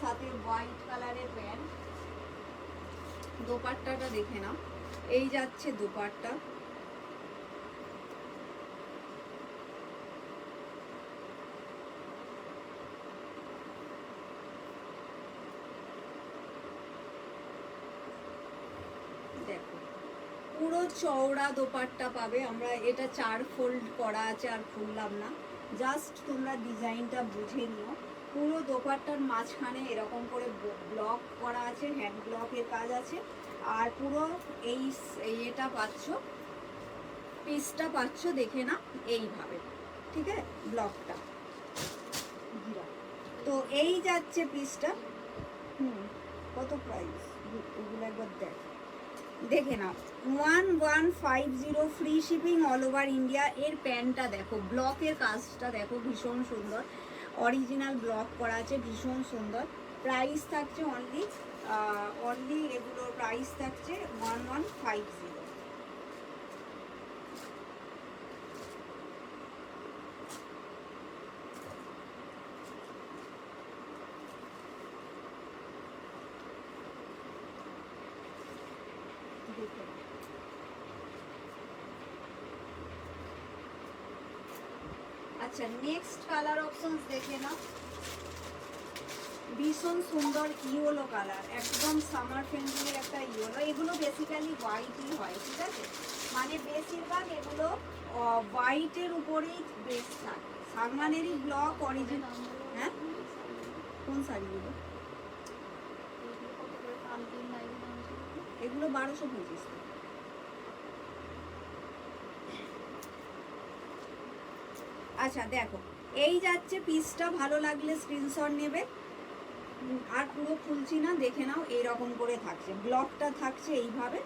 সাথে হোয়াইট কালারের প্যান্ট, দোপাট্টাটা দেখে নাও। এই যাচ্ছে দোপাট্টা, দেখো পুরো চওড়া দোপাট্টা পাবে। আমরা এটা 4 ফোল্ড করা আছে, আর খুললাম না, জাস্ট তোমরা ডিজাইনটা বুঝে নিও। পুরো দোপাট্টার মাঝখানে এরকম করে ব্লক করা আছে, হ্যান্ড ব্লকের কাজ আছে। আর পুরো এটা পাচ্ছ, পিসটা পাচ্ছ দেখে না এইভাবে, ঠিক আছে, ব্লকটা। তো এই যাচ্ছে পিসটা। কত প্রাইস ওগুলো একবার দেখে নাও। 1150 free shipping all over India. এর প্যান্টটা দেখো, ব্লকের কাজটা দেখো, ভীষণ সুন্দর, অরিজিনাল ব্লক করা আছে, ভীষণ সুন্দর। প্রাইস থাকছে অনলি এগুলোর প্রাইস থাকছে 1150। আচ্ছা, নেক্সট কালার অপশনস দেখে নাও, ভীষণ সুন্দর ইয়েলো কালার, একদম সামার ফ্রেন্ডলি একটা ইয়েলো। এগুলো বেসিক্যালি হোয়াইটই হয়, ঠিক আছে, মানে বেশিরভাগ এগুলো হোয়াইটের উপরেই বেস থাকে। সালমানেরই ব্লক অরিজিনাল। হ্যাঁ, কোন শাড়িগুলো? এগুলো 1225। আচ্ছা দেখো, এই যাচ্ছে পিসটা, ভালো লাগলে স্ক্রিনশট নেবে। আর পুরো খুলছি না, দেখে নাও, এইরকম করে থাকছে, ব্লকটা থাকছে এইভাবে,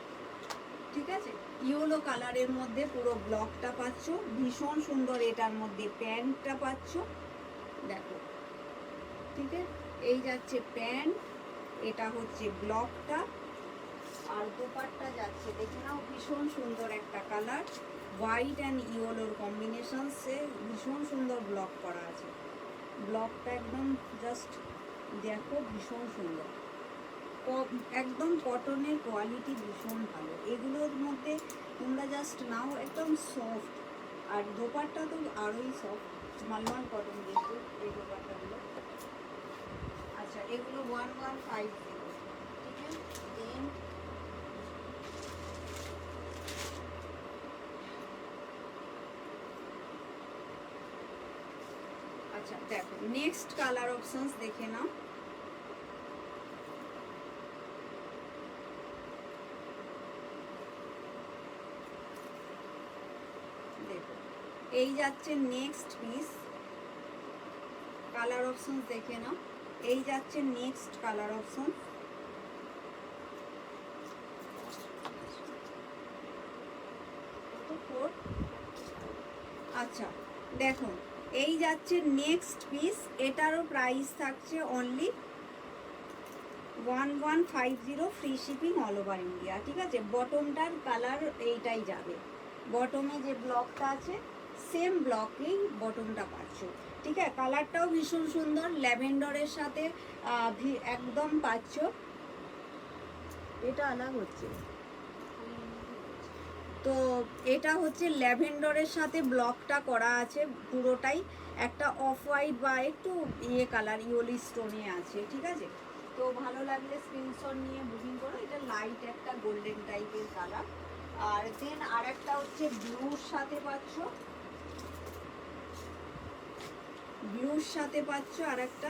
ঠিক আছে। ইয়েলো কালারের মধ্যে পুরো ব্লকটা পাচ্ছ, ভীষণ সুন্দর। এটার মধ্যে প্যান্টটা পাচ্ছ, দেখো, ঠিক আছে। এই যাচ্ছে প্যান্ট, এটা হচ্ছে ব্লকটা, আর দোপাট্টা যাচ্ছে দেখে নাও, ভীষণ সুন্দর একটা কালার, হোয়াইট অ্যান্ড ইয়েলোর কম্বিনেশনসে ভীষণ সুন্দর ব্লক করা আছে। ব্লকটা একদম জাস্ট দেখো, ভীষণ সুন্দর, একদম কটনের কোয়ালিটি ভীষণ ভালো। এগুলোর মধ্যে তোমরা জাস্ট নাও, একদম সফট, আর দোপাট্টা তো আরোই সফট, মালমাল কটন যেহেতু এই দোপাট্টাগুলো। আচ্ছা, এগুলো 1150, ঠিক আছে। দেন আচ্ছা দেখো, নেক্সট কালার অপশনস দেখে নাও। দেখো এই যাচ্ছে নেক্সট পিস, কালার অপশনস দেখে নাও। এই যাচ্ছে নেক্সট কালার অপশন, আচ্ছা দেখো, এই যাচ্ছে নেক্সট পিস, এটারও প্রাইস থাকছে only 1150 free shipping all over India, ঠিক আছে। বটমটার কালার এইটাই যাবে, বটমে যে ব্লকটা আছে সেম ব্লকেই বটমটা পাচ্ছ, ঠিক আছে। কালারটাও ভীষণ সুন্দর, ল্যাভেন্ডারের সাথে একদম পাচ্ছ। এটা আলাদা হচ্ছে, তো এটা হচ্ছে ল্যাভেন্ডারের সাথে ব্লকটা করা আছে পুরোটাই, একটা অফ হোয়াইট বা একটু কালার ইয়েলো স্টোনে আছে, ঠিক আছে। তো ভালো লাগলে স্ক্রিনশট নিয়ে বুকিং করো। এটা লাইট একটা গোল্ডেন টাইপের কালার, আর দেন আর একটা হচ্ছে ব্লুর সাথে পাচ্ছ, ব্লুর সাথে পাচ্ছ আর একটা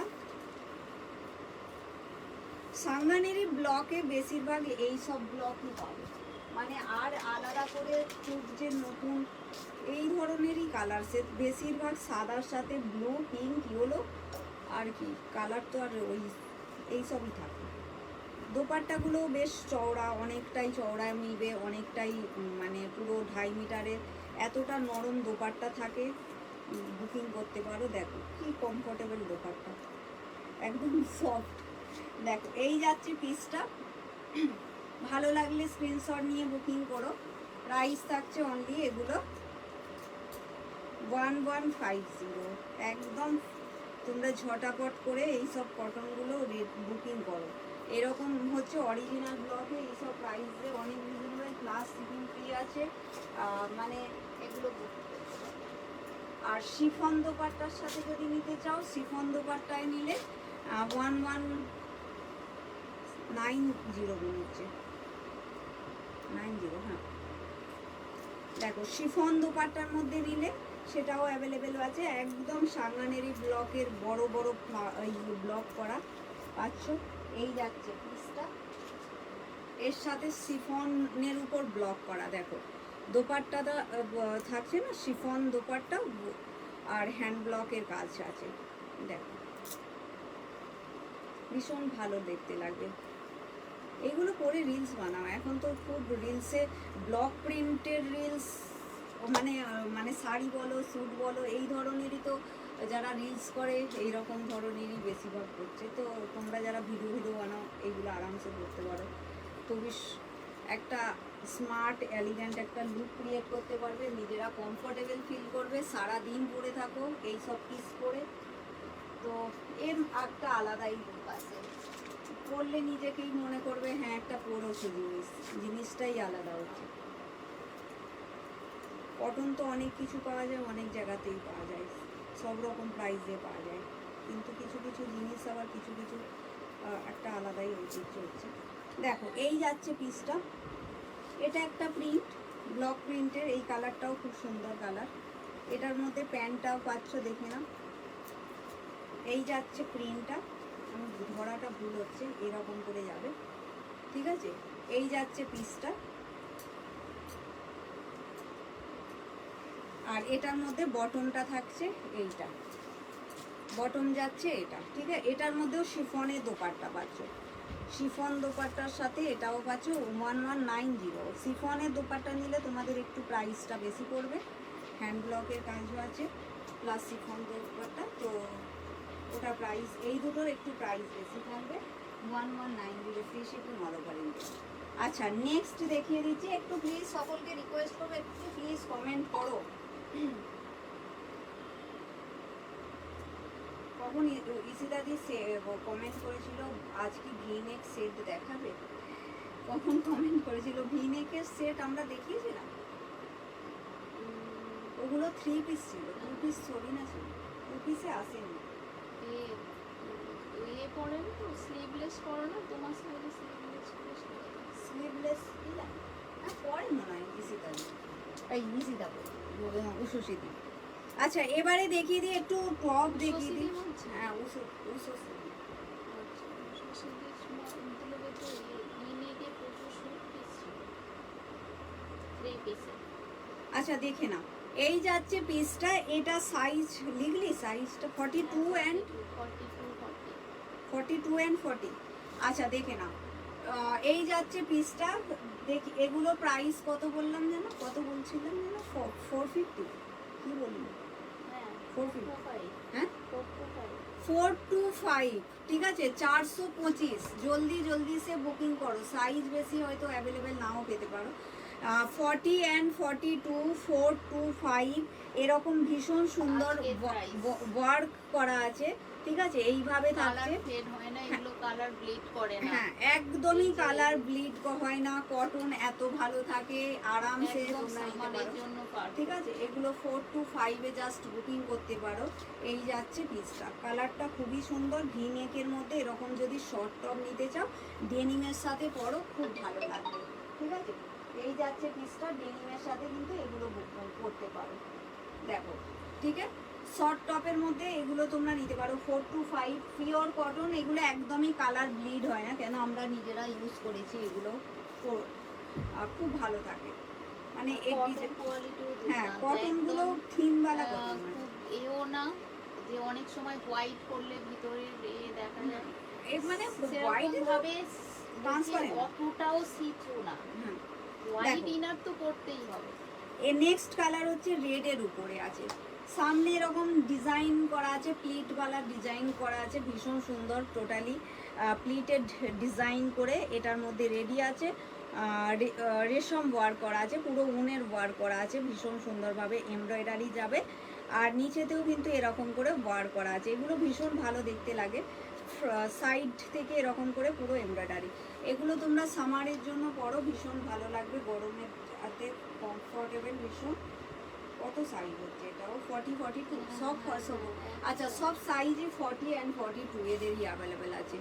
সাংগানেরি ব্লকে বেশিরভাগ এই সব ব্লকই পাবে, মানে আর আলাদা করে খুব যে নতুন এই ধরনেরই কালার সেট, বেশিরভাগ সাদার সাথে ব্লু, পিঙ্ক, ইয়েলো আর কি কালার তো আর ওই এই সবই থাকে। দোপাট্টাগুলো বেশ চওড়া, অনেকটাই চওড়া মিলবে, অনেকটাই মানে পুরো 2.5 মিটারের এতটা নরম দোপাট্টা থাকে, বুকিং করতে পারো। দেখো কি কমফোর্টেবল দোপাট্টা, একদম সফট। দেখো এই যাচ্ছে পিসটা, ভালো লাগলে স্ক্রিনশট নিয়ে বুকিং করো। প্রাইস থাকছে অনলি এগুলো 1150। একদম তোমরা ঝটাপট করে এই সব কটনগুলো বুকিং করো। এরকম হচ্ছে অরিজিনাল ব্লকে এইসব প্রাইসে অনেক রিজনেবল, প্লাস শিপিং ফ্রি আছে, মানে এগুলো book করতে পারো। আর শিফন দোপাট্টার সাথে যদি নিতে চাও, শিফন দোপাট্টায় নিলে 1190 মনে হচ্ছে, 90, হ্যাঁ। দেখো শিফন দোপাট্টার মধ্যে নিলে সেটাও অ্যাভেলেবেল আছে, একদম সাংগানেরি ব্লকের বড় বড় এই ব্লক করা পাচ্ছ। এই যাচ্ছে পিসটা, এর সাথে শিফনের উপর ব্লক করা। দেখো দোপাট্টাটা থাকছে না, শিফন দোপাট্টা আর হ্যান্ড ব্লকের কাজ আছে। দেখো ভীষণ ভালো দেখতে লাগবে। এগুলো করে রিলস বানাও, এখন তো খুব রিলসে ব্লক প্রিন্টের রিলস, মানে মানে শাড়ি বলো, স্যুট বলো, এই ধরনেরই তো যারা রিলস করে এই রকম ধরনেরই বেশিরভাগ করছে। তো তোমরা যারা ভিডিও বানাও এইগুলো আরামসে করতে পারো, তো বেশ একটা স্মার্ট এলিগেন্ট একটা লুক ক্রিয়েট করতে পারবে, নিজেরা কমফোর্টেবল ফিল করবে, সারা দিন পরে থাকো এই সব পিস পরে। তো এর একটা আলাদাই লুক আছে, পরলে নিজেকেই মনে করবে হ্যাঁ একটা পরেছে জিনিসটাই আলাদা হচ্ছে। কটন তো অনেক কিছু পাওয়া যায়, অনেক জায়গাতেই পাওয়া যায়, সব রকম প্রাইসে পাওয়া যায়, কিন্তু কিছু কিছু জিনিস আবার কিছু কিছু একটা আলাদাই ঐতিহ্য হচ্ছে। দেখো এই যাচ্ছে পিসটা, এটা একটা প্রিন্ট, ব্লক প্রিন্টের, এই কালারটাও খুব সুন্দর কালার। এটার মধ্যে প্যান্টটাও পাচ্ছ, দেখে নাও। এই যাচ্ছে প্রিন্টটা, আমার ধরাটা ভুল হচ্ছে, এরকম করে যাবে, ঠিক আছে। এই যাচ্ছে পিসটা, আর এটার মধ্যে বটনটা থাকছে, এইটা বটন যাচ্ছে এটা, ঠিক আছে। এটার মধ্যেও শিফনের দোপাট্টা পাচ্ছ, শিফন দোপাট্টার সাথে এটাও পাচ্ছ 1190। শিফনের দোপাট্টা নিলে তোমাদের একটু প্রাইসটা বেশি পড়বে, হ্যান্ড ব্লকের কাজও আছে প্লাস শিফন দোপাট্টা, তো ওটা প্রাইস, এই দুটোর একটু প্রাইস বেশি থাকবে, 1190 free shipping all over India. আচ্ছা নেক্সট দেখিয়ে দিচ্ছি, একটু প্লিজ সকলকে রিকোয়েস্ট করবো একটু প্লিজ কমেন্ট করো। কখন ইসিদাদি কমেন্ট করেছিল আজ কি ভিনেক সেট দেখাবে, কখন কমেন্ট করেছিল? ভিনেকের সেট আমরা দেখিয়েছিলাম, ওগুলো 3 পিস ছিল, 2 পিস ছবি না ছিল, 2 পিসে আসেনি। এ পরে না তো স্লিভলেস পরে না, তোমার সাইডে স্লিভলেস কি জানি না, পরে মনে হয় ইসিদাদি, এই ইসিদা উষসিদি। আচ্ছা এবারে দেখিয়ে দিই একটু টপ দেখিয়ে দিই। হ্যাঁ আচ্ছা দেখে না, এই যাচ্ছে পিসটা, এটা সাইজ লিখলি, সাইজটা 42 অ্যান্ড 40। আচ্ছা দেখে না, এই যাচ্ছে পিসটা, দেখি এগুলো প্রাইস কত বললাম যেন, কত বলছিলাম যেন, 450 কি বললি, 450, হ্যাঁ 425, ঠিক আছে 425। জলদি সে বুকিং করো, সাইজ বেশি হয়তো অ্যাভেলেবেল নাও পেতে পারো। 40 অ্যান্ড 42, 425 এরকম ভীষণ সুন্দর ওয়ার্ক করা আছে, ঠিক আছে। এইভাবে থাকছে, হ্যাঁ একদমই কালার ব্লিড হয় না, কটন এত ভালো থাকে, আরামসে তোমরা নিতে পারো, ঠিক আছে। এগুলো 425-এ জাস্ট বুকিং করতে পারো। এই যাচ্ছে পিসটা, কালারটা খুবই সুন্দর, ভি নেকের মধ্যে এরকম যদি শর্ট টপ নিতে চাও ডেনিমের সাথে পরো খুব ভালো লাগবে। ঠিক আছে, এই যাচ্ছে পিসটা, ডেনিমের সাথে কিন্তু এগুলো করতে পারো। দেখো, ঠিক আছে, শর্ট টপের মধ্যে এগুলো তোমরা নিতে পারো 4 to 5, পিওর কটন। এগুলো একদমই কালার ব্লিড হয় না, কেন আমরা নিজেরা ইউজ করেছি এগুলো, খুব ভালো থাকে। মানে কটন কোয়ালিটিও হ্যাঁ, কটনগুলো থিমওয়ালা কটন, খুব এও না যে অনেক সময় হোয়াইট করলে ভিতরের দেখা যায়, মানে সেরকম ভাবে ট্রান্সপারেন্ট অতটাও সিথ্রু না। হ্যাঁ, হোয়াইট ইনার তো করতেই হবে। এর নেক্সট কালার হচ্ছে রেডের উপরে আছে, সামনে এরকম ডিজাইন করা আছে, প্লিটওয়ালা ডিজাইন করা আছে, ভীষণ সুন্দর, টোটালি প্লিটেড ডিজাইন করে এটার মধ্যে রেডি আছে, রেশম ওয়ার্ক করা আছে, পুরো উনের ওয়ার্ক করা আছে, ভীষণ সুন্দরভাবে এমব্রয়ডারি যাবে, আর নিচেতেও কিন্তু এরকম করে ওয়ার্ক করা আছে। এগুলো ভীষণ ভালো দেখতে লাগে, সাইড থেকে এরকম করে পুরো এমব্রয়ডারি। এগুলো তোমরা সামারের জন্য পরো, ভীষণ ভালো লাগবে, গরমের হাতে কমফোর্টেবল ভীষণ। কত সাইজ হচ্ছে এটাও? 40, 42 সব সব। আচ্ছা, সব সাইজই 40 and 42 এদেরই অ্যাভেলেবেল আছে,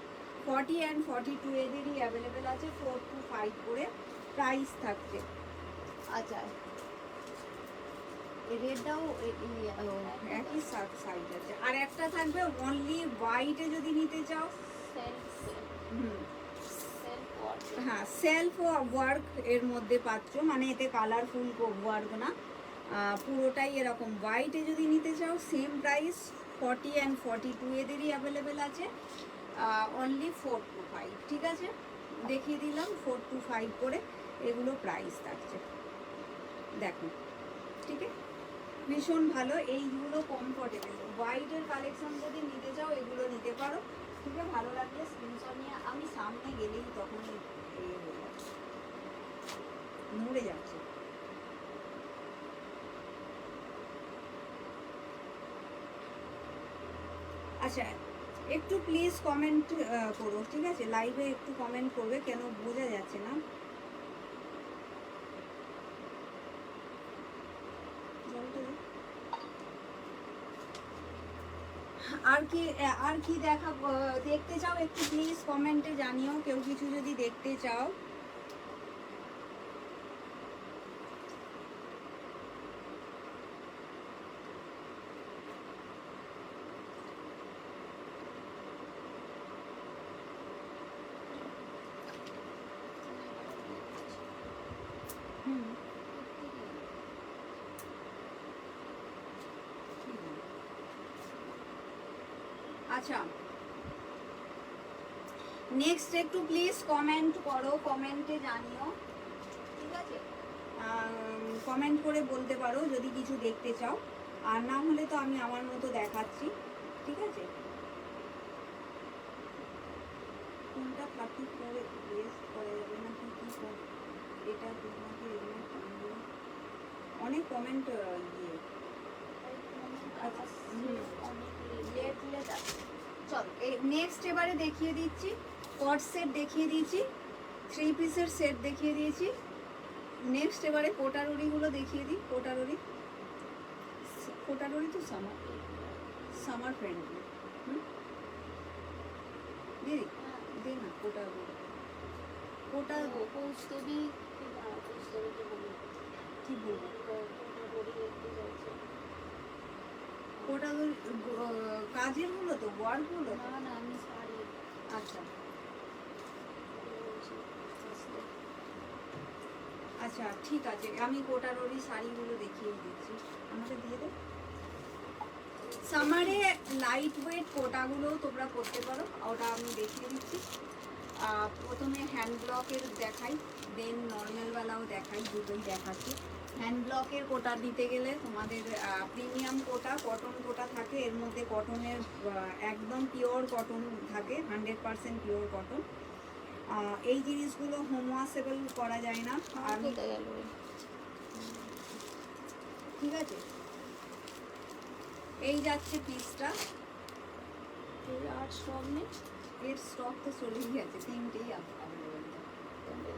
40 and 42 এদেরই অ্যাভেলেবেল আছে, 4 to 5 করে প্রাইস থাকছে। আচ্ছা, এই রেডটাও একই সাইজ আছে, আর একটা থাকবে অনলি হোয়াইটে যদি নিতে চাও। হুম, হ্যাঁ, সেলফ ওয়ার্ক এর মধ্যে পাচ্ছ, মানে এতে কালারফুল ওয়ার্ক না, পুরোটাই এরকম। হোয়াইটে যদি নিতে চাও সেম প্রাইস, 40 and 42 এদেরই অ্যাভেলেবেল আছে, অনলি 4 to 5। ঠিক আছে, দেখিয়ে দিলাম 4 to 5 করে এগুলো প্রাইস থাকছে, দেখো, ঠিক আছে, ভীষণ ভালো। এইগুলো কমফোর্টেবল, হোয়াইটের কালেকশন যদি নিতে চাও এগুলো নিতে পারো, ঠিক আছে, ভালো লাগলে স্ক্রিনশট নিয়ে, আমি সামনে গেলেই তখনই নড়ে যাচ্ছে। আচ্ছা, একটু প্লিজ কমেন্ট করো, ঠিক আছে, লাইভে একটু কমেন্ট করবে, কেন বোঝা যাচ্ছে না। আর কি দেখতে চাও একটু প্লিজ কমেন্টে জানিও, কেউ কিছু যদি দেখতে চাও। আচ্ছা, নেক্সট একটু প্লিজ কমেন্ট করো, কমেন্টে জানিও, ঠিক আছে, কমেন্ট করে বলতে পারো যদি কিছু দেখতে চাও, আর না হলে তো আমি আমার মতো দেখাচ্ছি, ঠিক আছে। কোনটা 34 ওয়েস্ট করা যাবে না, কি কি এটা তোমাকে অনেক কমেন্ট দিয়ে। চল, নেক্সট এবারে দেখিয়ে দিচ্ছি, কট সেট দেখিয়ে দিয়েছি, 3 পিসের সেট দেখিয়ে দিয়েছি। নেক্সট এবারে কোটারুরিগুলো দেখিয়ে দিই। কোটারুরি তো সামার ফ্রেন্ডলি। দিদি দে না কোটারুরি, কৌস্তবী কি বলবো, কোটারুরি কাজের গুলো তো, ওয়ার্ক গুলো। না আমি শাড়ি। আচ্ছা আচ্ছা, ঠিক আছে, আমি কোটারুরি শাড়িগুলো দেখিয়ে দিচ্ছি, আমাকে দিয়ে দে। সামারে লাইট ওয়েট কোটাগুলো তোমরা করতে পারো, ওটা আমি দেখিয়ে দিচ্ছি। প্রথমে হ্যান্ড ব্লকের দেখাই, দেন নর্মালওয়ালাও দেখাই, দুটোই দেখাচ্ছি। হ্যান্ড ব্লকের কোটা দিতে গেলে তোমাদের প্রিমিয়াম কোটা, কটন কোটা থাকে, এর মধ্যে কটনের একদম পিওর কটন থাকে, 100% পিওর কটন। এই জিনিসগুলো হোম ওয়াশেবল করা যায় না, আমি ঠিক আছে। এই যাচ্ছে পিসটা, আর স্টক নেই, এর স্টক তো চলেই গেছে, 3টেই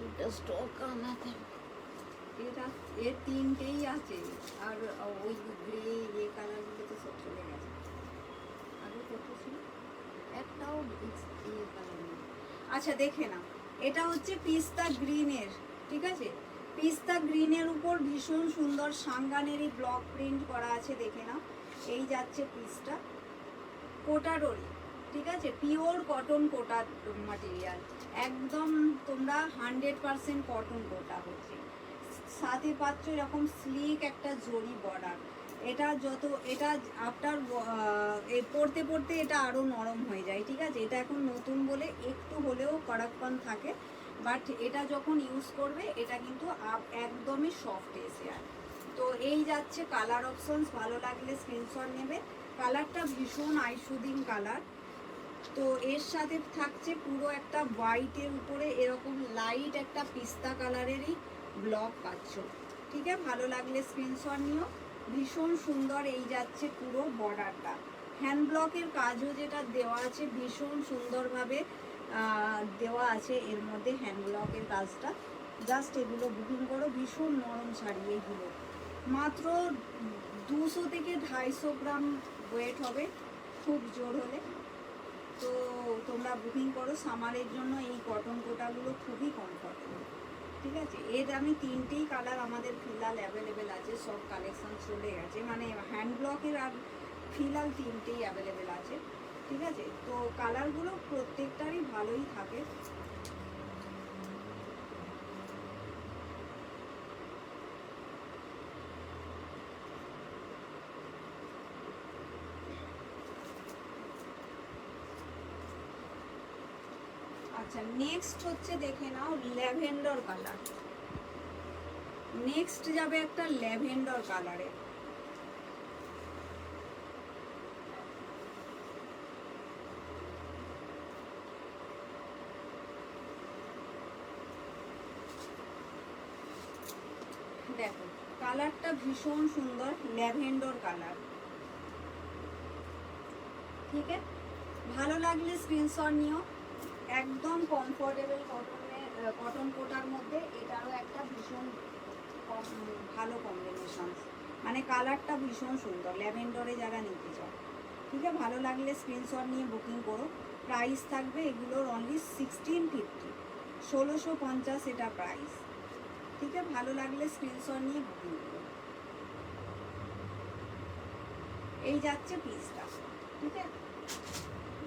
এটা স্টক আনাতে, এটা এর 3টেই আছে, আর ওই গ্রে ইয়ে কালারগুলো তো সব চলে গেছে। আগে কত ছিল, একটাও ইয়ে কালার নেই। আচ্ছা, দেখে না, এটা হচ্ছে পিস্তা গ্রিনের ঠিক আছে, পিস্তা গ্রিনের উপর ভীষণ সুন্দর সাঙ্গানেরই ব্লক প্রিন্ট করা আছে, দেখে নাও। এই যাচ্ছে পিসটা, কোটাডোরি, ঠিক আছে, পিওর কটন কোটা মাটেরিয়াল, একদম তোমরা 100% কটন কোটা হচ্ছে। সাথে পাচ্ছ এরকম স্লিক একটা জরি বর্ডার। এটা যত এটা আফটার পরতে পরতে এটা আরও নরম হয়ে যায়, ঠিক আছে। এটা এখন নতুন বলে একটু হলেও কড়াকপন থাকে, বাট এটা যখন ইউজ করবে এটা কিন্তু একদমই সফট এসে আর। তো এই যাচ্ছে কালার অপশনস, ভালো লাগলে স্ক্রিনশট নেবে। কালারটা ভীষণ আইশুদিং কালার। তো এর সাথে থাকছে পুরো একটা হোয়াইটের উপরে এরকম লাইট একটা পিস্তা কালারেরই ব্লক পাচ্ছ, ঠিক আছে। ভালো লাগলে স্ক্রিনশট নিও। ভীষণ সুন্দর এই যাচ্ছে পুরো বর্ডারটা, হ্যান্ড ব্লকের কাজও যেটা দেওয়া আছে ভীষণ সুন্দরভাবে দেওয়া আছে এর মধ্যে, হ্যান্ড ব্লকের কাজটা। জাস্ট এগুলো বুকিং করো, ভীষণ নরম শাড়ি এইগুলো, মাত্র 200 থেকে 250 গ্রাম ওয়েট হবে খুব জোর হলে। তো তোমরা বুকিং করো, সামারের জন্য এই কটন কোটাগুলো খুবই কমফর্টেবল, ঠিক আছে। এর আমি 3টেই কালার আমাদের ফিলহাল অ্যাভেলেবেল আছে, সব কালেকশন চলে গেছে, মানে হ্যান্ড ব্লকের আর ফিলহাল 3টেই অ্যাভেলেবেল আছে, ঠিক আছে। তো কালারগুলো প্রত্যেকটারই ভালোই থাকে। আচ্ছা, নেক্সট হচ্ছে দেখে নাও ল্যাভেন্ডার কালার। নেক্সট যাবে একটা ল্যাভেন্ডার কালারে। দেখো কালারটা ভীষণ সুন্দর, ল্যাভেন্ডার কালার, ঠিক আছে। ভালো লাগলে স্ক্রিনশট নিও। একদম কমফোর্টেবল কটন কোটার মধ্যে এটারও একটা ভীষণ ভালো কম্বিনেশন, মানে কালারটা ভীষণ সুন্দর, ল্যাভেন্ডারে যারা নিতে চাও, ঠিক আছে। ভালো লাগলে স্ক্রিনশট নিয়ে বুকিং করো। প্রাইস থাকবে এগুলোর অনলি 1650, 1650 এটা প্রাইস, ঠিক আছে। ভালো লাগলে স্ক্রিনশট নিয়ে বুকিং করো। এই যাচ্ছে পিসটা, ঠিক আছে।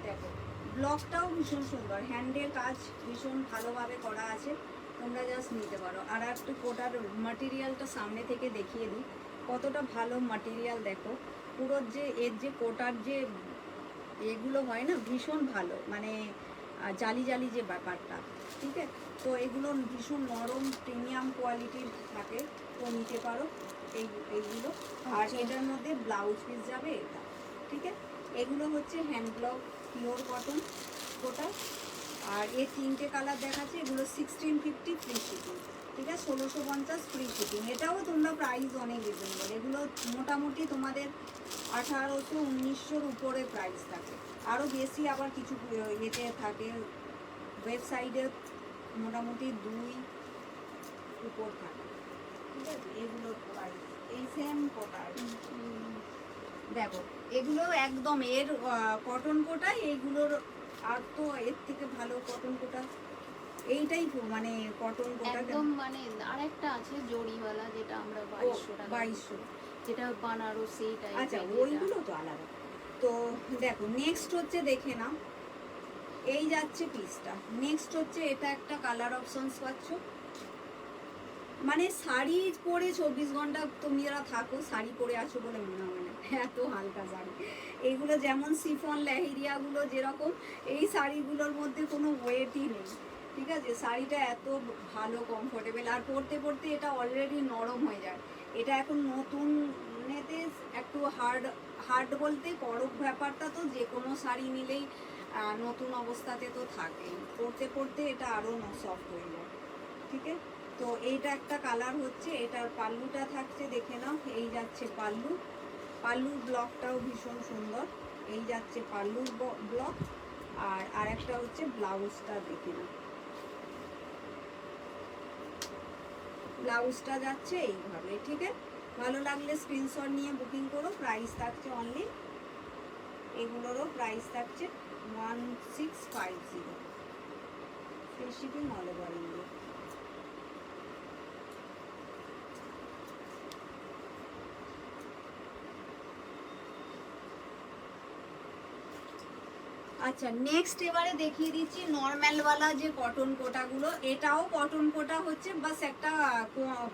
দেখো ব্লকটাও ভীষণ সুন্দর, হ্যান্ডের কাজ ভীষণ ভালোভাবে করা আছে, তোমরা জাস্ট নিতে পারো। আর একটু কোটার মাটেরিয়ালটা সামনে থেকে দেখিয়ে দিই, কতটা ভালো মাটেরিয়াল দেখো। পুরো যে এর যে কোটার যে এগুলো হয় না ভীষণ ভালো, মানে জালি জালি যে ব্যাপারটা, ঠিক আছে। তো এগুলো ভীষণ নরম প্রিমিয়াম কোয়ালিটির থাকে, তো নিতে পারো এইগুলো। আর এটার মধ্যে ব্লাউজ পিস যাবে এটা, ঠিক আছে। এগুলো হচ্ছে হ্যান্ড ব্লক পিওর কটন কোটা। আর এর 3টে কালার দেখাচ্ছে, এগুলো 1650 ফ্রি শিপিং, ঠিক আছে। 1650 ফ্রি শিপিং। এটাও তোমরা প্রাইস অনেক রিজনেবল, এগুলো মোটামুটি তোমাদের 1800-1900 উপরে প্রাইস থাকে, আরও বেশি আবার কিছু এতে থাকে, ওয়েবসাইটে মোটামুটি 2 উপর থাকে, ঠিক আছে। এগুলোর প্রাইস এই সেম কোটা। দেখো এগুলো একদম এর কটন কোটাই, এইগুলোর আর তো এর থেকে ভালো কটন কোটা এইটাই, মানে কটন কোটা একদম, মানে আরেকটা আছে জরিওয়ালা যেটা আমরা 2200 টাকা 2200, যেটা বানারসি টাইপের। আচ্ছা ওইগুলো তো আলাদা। তো দেখো নেক্সট হচ্ছে দেখে নাও, এই যাচ্ছে পিসটা। নেক্সট হচ্ছে এটা একটা কালার অপশনস পাচ্ছ, মানে শাড়ি পরে 24 ঘন্টা তুমি যারা থাকো শাড়ি পরে আছো বলে মনে হয় না, এত হালকা শাড়ি এইগুলো। যেমন সিফন লেহেরিয়াগুলো যেরকম, এই শাড়িগুলোর মধ্যে কোনো ওয়েটই নেই, ঠিক আছে। শাড়িটা এত ভালো কমফোর্টেবল, আর পরতে পরতে এটা অলরেডি নরম হয়ে যায়। এটা এখন নতুন নেতে একটু হার্ড, হার্ড বলতে করক ব্যাপারটা তো যে কোনো শাড়ি নিলেই নতুন অবস্থাতে তো থাকেই, পরতে পরতে এটা আরও সফট হয়ে যায়, ঠিক আছে। তো এইটা একটা কালার হচ্ছে, এটার পাল্লুটা থাকছে দেখে নাও। এই যাচ্ছে পাল্লু, পাল্লুর ব্লকটাও ভীষণ সুন্দর, এই যাচ্ছে পাল্লুর ব্লক। আর আরেকটা হচ্ছে ব্লাউজটা দেখে নাও, ব্লাউজটা যাচ্ছে এইভাবে, ঠিক আছে। ভালো লাগলে স্ক্রিনশট নিয়ে বুকিং করো। প্রাইস থাকছে অনলি, এগুলোরও প্রাইস থাকছে 1650, free shipping all over India. আচ্ছা নেক্সট এবারে দেখিয়ে দিচ্ছি নর্মালওয়ালা যে কটন কোটাগুলো। এটাও কটন কোটা হচ্ছে, বাস একটা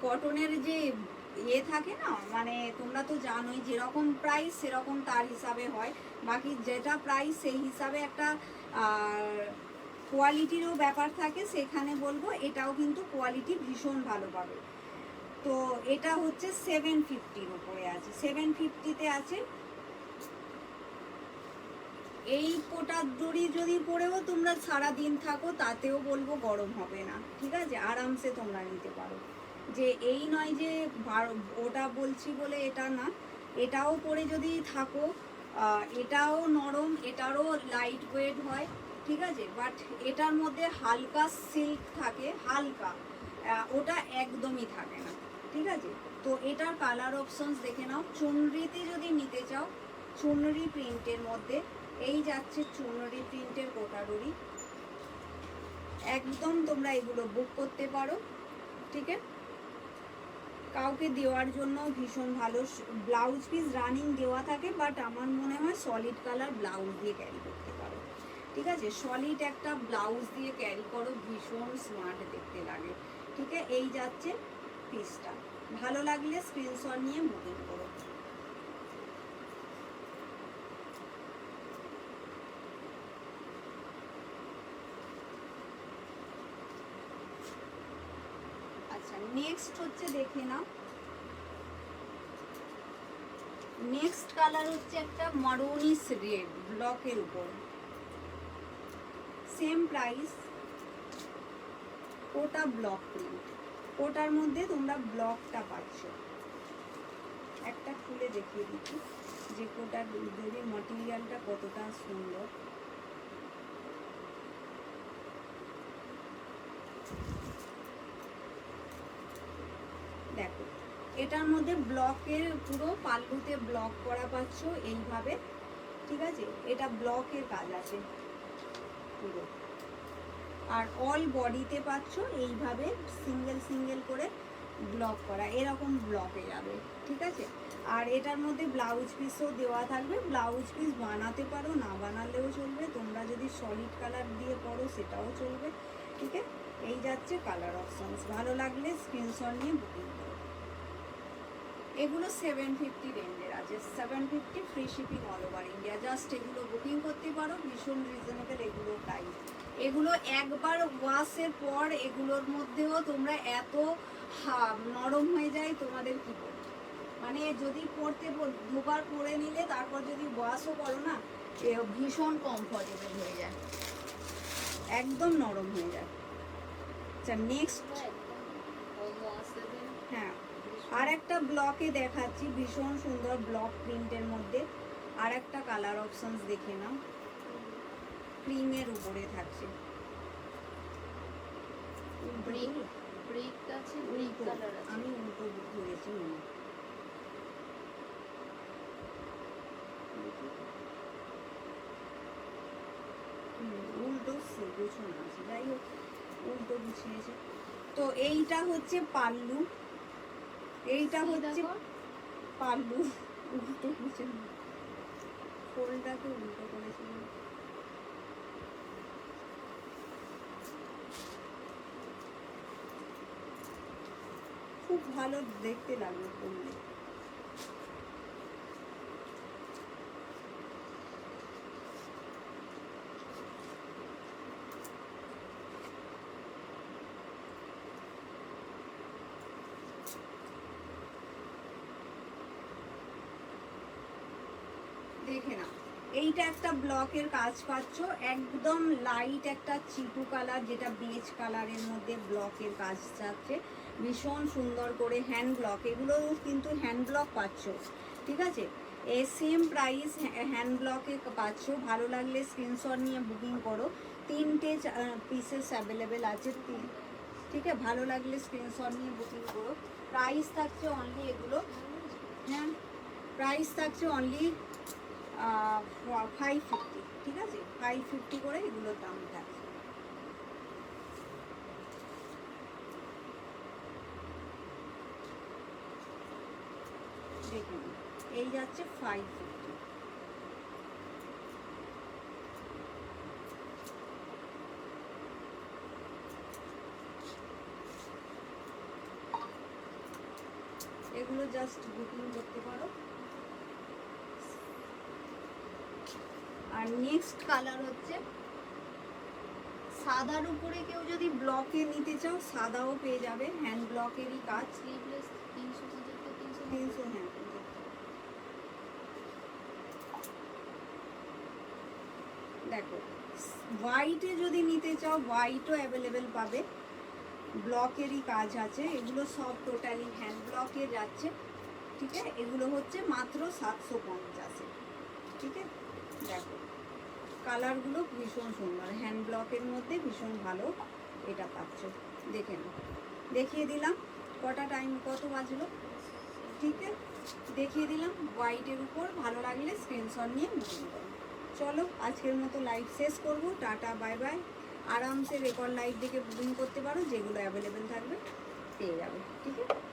কটনের যে ইয়ে থাকে না, মানে তোমরা তো জানোই যেরকম প্রাইস সেরকম তার হিসাবে হয়, বাকি যেটা প্রাইস সেই হিসাবে একটা কোয়ালিটিরও ব্যাপার থাকে। সেখানে বলবো এটাও কিন্তু কোয়ালিটি ভীষণ ভালো পাবে। তো এটা হচ্ছে 750-র উপরে আছে, 750-তে আছে। এই কোটার দড়ি যদি পরেও তোমরা সারা দিন থাকো তাতেও বলবো গরম হবে না, ঠিক আছে, আরামসে তোমরা নিতে পারো। যে এই নয় যে ওটা বলছি বলে এটা না, এটাও পরে যদি থাকো এটাও নরম, এটারও লাইট ওয়েট হয়, ঠিক আছে, বাট এটার মধ্যে হালকা সিল্ক থাকে, হালকা, ওটা একদমই থাকে না, ঠিক আছে। তো এটার কালার অপশনস দেখে নাও। চুনরিতে যদি নিতে চাও, চুনরি প্রিন্টের মধ্যে এই যাচ্ছে চুনরি প্রিন্টের কোটাডোরি, একদম তোমরা এগুলো বুক করতে পারো, ঠিক আছে। কাউকে দেওয়ার জন্য ভীষণ ভালো। ব্লাউজ পিস রানিং দেওয়া থাকে, বাট আমার মনে হয় সলিড কালার ব্লাউজ দিয়ে ক্যারি করতে পারো, ঠিক আছে, সলিড একটা ব্লাউজ দিয়ে ক্যারি করো, ভীষণ স্মার্ট দেখতে লাগে, ঠিক আছে। এই যাচ্ছে পিসটা, ভালো লাগলে স্ক্রিনশট নিয়ে বুকিং করো। আচ্ছা নেক্সট হচ্ছে দেখে নাও, নেক্সট কালার হচ্ছে একটা মারুনিস রেড ব্লকের উপর, সেম প্রাইস, কোটা ব্লক প্রিন্ট, কোটার মধ্যে তোমরা ব্লকটা পাচ্ছ। একটা খুলে দেখিয়ে দিচ্ছি যে কোটার দড়ির ম্যাটেরিয়ালটা কতটা সুন্দর। দেখো এটার মধ্যে ব্লকের পুরো পাল্লুতে ব্লক করা পাচ্ছ এইভাবে, ঠিক আছে, এটা ব্লকের কাজ আছে পুরো, আর অল বডিতে পাচ্ছ এইভাবে সিঙ্গেল সিঙ্গেল করে ব্লক করা, এরকম ব্লকে যাবে, ঠিক আছে। আর এটার মধ্যে ব্লাউজ পিসও দেওয়া থাকবে, ব্লাউজ পিস বানাতে পারো, না বানালেও চলবে, তোমরা যদি সলিড কালার দিয়ে পরো সেটাও চলবে, ঠিক আছে। এই যাচ্ছে কালার অপশনস, ভালো লাগলে স্ক্রিনশট নিয়ে বুকিং করো। এগুলো 750 রেঞ্জের আছে, 750 free shipping all over India, just এগুলো বুকিং করতে পারো, ভীষণ রিজনেবল এগুলো প্রাইস। এগুলো একবার ওয়াশের পর এগুলোর মধ্যেও তোমরা এত নরম হয়ে যায়, তোমাদের কি বলবো, মানে যদি পরতে দুবার পরে নিলে তারপর যদি ওয়াশও করো না, ভীষণ কমফর্টেবল হয়ে যায়, একদম নরম হয়ে যায়। আচ্ছা নেক্সট, হ্যাঁ আর একটা ব্লকে দেখাচ্ছি, ভীষণ সুন্দর ব্লক প্রিন্টের মধ্যে, আর একটা কালার অপশনস দেখে নাও, ক্রিমের উপরে থাকছে, আমি উল্টো ধরেছি মনে, উল্টো গুছানো আছে, যাই হোক উল্টো গুছিয়েছে। তো এইটা হচ্ছে পাল্লু, এইটা হচ্ছে পাল্লু, উল্টো গুছানো, ফোল্ডটাকে উল্টো করেছিল। খুব ভালো দেখতে লাগলো পরলে। দেখে না, এইটা একটা ব্লকের কাজ পাচ্ছ, একদম লাইট একটা চিকু কালার, যেটা বেজ কালারের মধ্যে ব্লকের কাজ যাচ্ছে, ভীষণ সুন্দর করে হ্যান্ড ব্লক, এগুলো কিন্তু হ্যান্ড ব্লক পাচ্ছ, ঠিক আছে। এই সেম প্রাইস হ্যান্ড ব্লকে পাচ্ছ, ভালো লাগলে স্ক্রিনশট নিয়ে বুকিং করো, 3টে পিসেস অ্যাভেলেবেল আছে, ঠিক আছে, ভালো লাগলে স্ক্রিনশট নিয়ে বুকিং করো। প্রাইস থাকছে অনলি এগুলো, হ্যাঁ প্রাইস থাকছে অনলি 550, ঠিক আছে, 550 করে এগুলোর দাম থাকছে। দেখুন এই যাচ্ছে 550। এগুলো জাস্ট বুকিং করতে পারো। আর নেক্সট কালার হচ্ছে সাদার উপরে, কেউ যদি ব্লকে নিতে চাও সাদাও পেয়ে যাবে, হ্যান্ড ব্লকেরই কাজ। স্লিভলেস 375 300, 300 হ্যাঁ। দেখো হোয়াইটে যদি নিতে চাও হোয়াইটও অ্যাভেলেবেল পাবে, ব্লকেরই কাজ আছে, এগুলো সব টোটালি হ্যান্ড ব্লকে যাচ্ছে। ঠিক আছে, এগুলো হচ্ছে মাত্র 750। ঠিক আছে, দেখো কালারগুলো ভীষণ সুন্দর, হ্যান্ড ব্লকের মধ্যে ভীষণ ভালো এটা পাচ্ছ। দেখে নাও, দেখিয়ে দিলাম কটা টাইম, কত বাজলো। ঠিক আছে, দেখিয়ে দিলাম হোয়াইটের উপর। ভালো লাগলে স্ক্রিনশট নিয়ে বুকিং করো। চলো আজকের মতো লাইভ শেষ করব। Tata, bye bye. আরামসে রেকর্ড লাইভ দেখে বুকিং করতে পারো, যেগুলো অ্যাভেলেবেল থাকবে পেয়ে যাবে। ঠিক আছে।